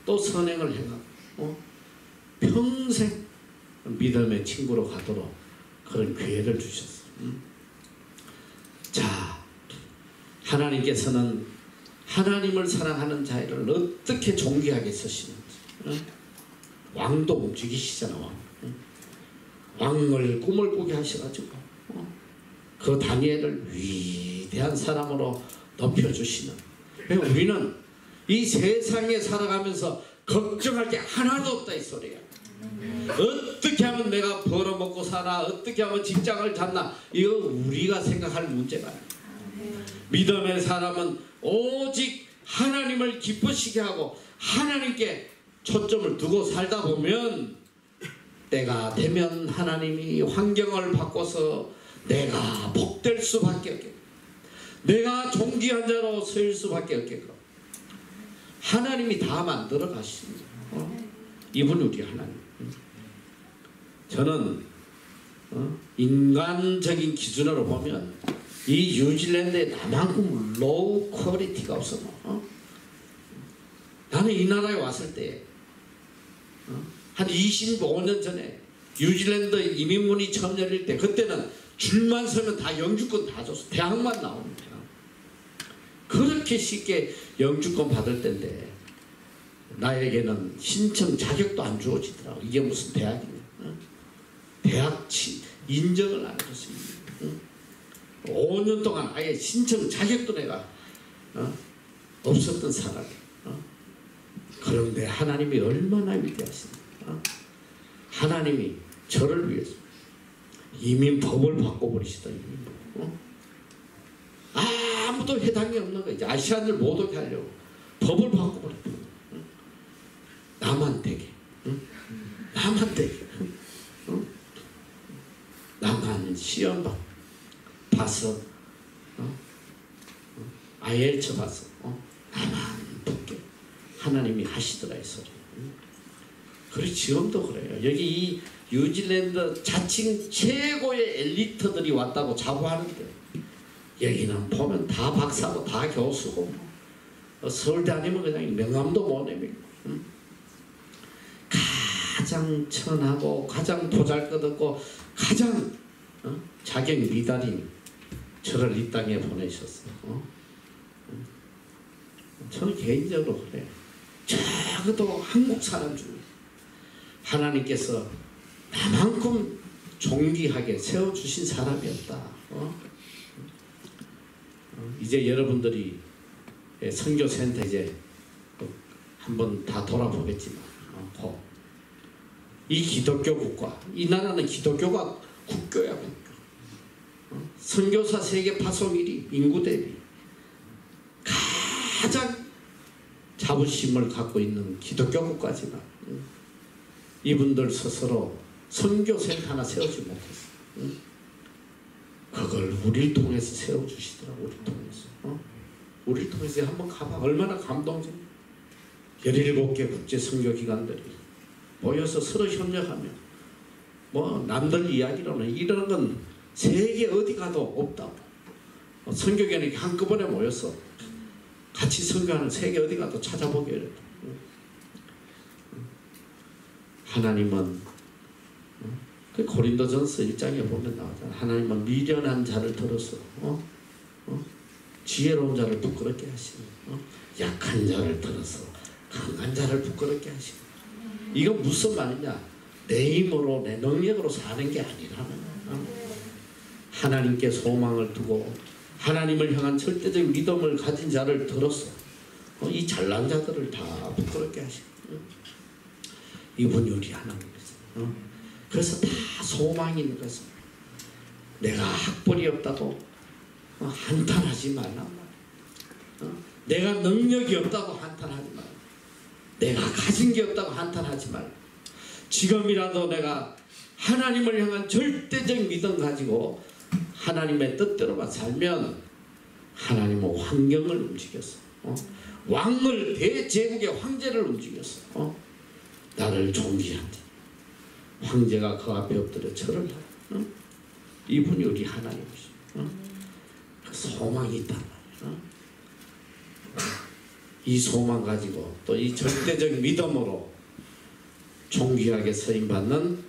또 선행을 행하고 평생 믿음의 친구로 가도록 그런 기회를 주셨어요. 자, 하나님께서는 하나님을 사랑하는 자를 어떻게 존귀하게 쓰시는지 왕도 움직이시잖아. 왕을 꿈을 꾸게 하셔가지고 그 다니엘을 위대한 사람으로 높여주시는. 우리는 이 세상에 살아가면서 걱정할 게 하나도 없다 이 소리야. 어떻게 하면 내가 벌어먹고 사나, 어떻게 하면 직장을 잡나, 이거 우리가 생각할 문제가 아니야. 믿음의 사람은 오직 하나님을 기쁘시게 하고 하나님께 초점을 두고 살다 보면 때가 되면 하나님이 환경을 바꿔서 내가 복될 수밖에 없겠고 내가 존귀한 자로 서일 수밖에 없겠고 하나님이 다 만들어 가십니다. 이분 우리 하나님. 저는 인간적인 기준으로 보면 이 뉴질랜드에 나만큼 로우 퀄리티가 없어. 나는 이 나라에 왔을 때 한 25년 전에 뉴질랜드 이민문이 처음 열릴 때 그때는 줄만 서면 다 영주권 다 줬어. 대학만 나오면 대학. 그렇게 쉽게 영주권 받을 때인데 나에게는 신청 자격도 안 주어지더라고. 이게 무슨 대학이냐. 대학 인정을 안 해줬습니다. 5년 동안 아예 신청 자격도 내가 없었던 사람이에요. 그런데 하나님이 얼마나 위대하십니까? 하나님이 저를 위해서 이민법을 바꿔버리시다. 아무도 해당이 없는 거. 이제 아시아인들 못 오게 하려고 법을 바꿔버렸다. 나만 되게. 나만 되게. 나만 시험 봐서 IELTS 봐서 나만 붙게 하나님이 하시더라 이 소리. 그리고 지금도 그래요. 여기 이 뉴질랜드 자칭 최고의 엘리트들이 왔다고 자부하는데 여기는 보면 다 박사고 다 교수고 서울대 아니면 그냥 명함도 못 내밀고 가장 천하고 가장 보잘것없고 가장 자격 미달인 저를 이 땅에 보내셨어요. 저는 개인적으로 그래요. 적어도 한국 사람 중에 하나님께서 나만큼 존귀하게 세워주신 사람이 없다. 이제 여러분들이 선교센터 이제 한번 다 돌아보겠지만 이 기독교 국가, 이 나라는 기독교가 국교야 국교. 선교사 세계 파송 1위 인구 대비 가장 자부심을 갖고 있는 기독교 국가지만 이분들 스스로 선교센터 하나 세우지 못했어. 그걸 우리를 통해서 세워주시더라고. 우리를 통해서. 우리를 통해서 한번 가봐. 얼마나 감동적. 17개 국제 선교기관들이 모여서 서로 협력하며 뭐 남들 이야기로는 이런 건 세계 어디 가도 없다고. 선교기관이 한꺼번에 모여서 같이 선교하는 세계 어디 가도 찾아보기 어렵다. 하나님은 그 고린도전서 1장에 보면 나오잖아. 하나님은 미련한 자를 들어서 지혜로운 자를 부끄럽게 하시고 약한 자를 들어서 강한 자를 부끄럽게 하시고. 이건 무슨 말이냐? 내 힘으로 내 능력으로 사는 게 아니라는 거야. 하나님께 소망을 두고 하나님을 향한 절대적 믿음을 가진 자를 들어서 이 잘난 자들을 다 부끄럽게 하시고. 이분이 우리 하나님이세요. 그래서 다 소망이 있는 것은 내가 학벌이 없다고 한탄하지 말란 말이야. 내가 능력이 없다고 한탄하지 말라. 내가 가진 게 없다고 한탄하지 말라. 지금이라도 내가 하나님을 향한 절대적 믿음 가지고 하나님의 뜻대로만 살면 하나님은 환경을 움직였어. 왕을 대제국의 황제를 움직였어. 나를 존귀한다. 황제가 그 앞에 엎드려 절을 하라. 이분이 우리 하나님이시오. 소망이 있단 말이에요. 이 소망 가지고 또 이 절대적 믿음으로 존귀하게 서임받는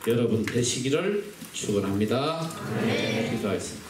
여러분 되시기를 축원합니다. 기도하겠습니다.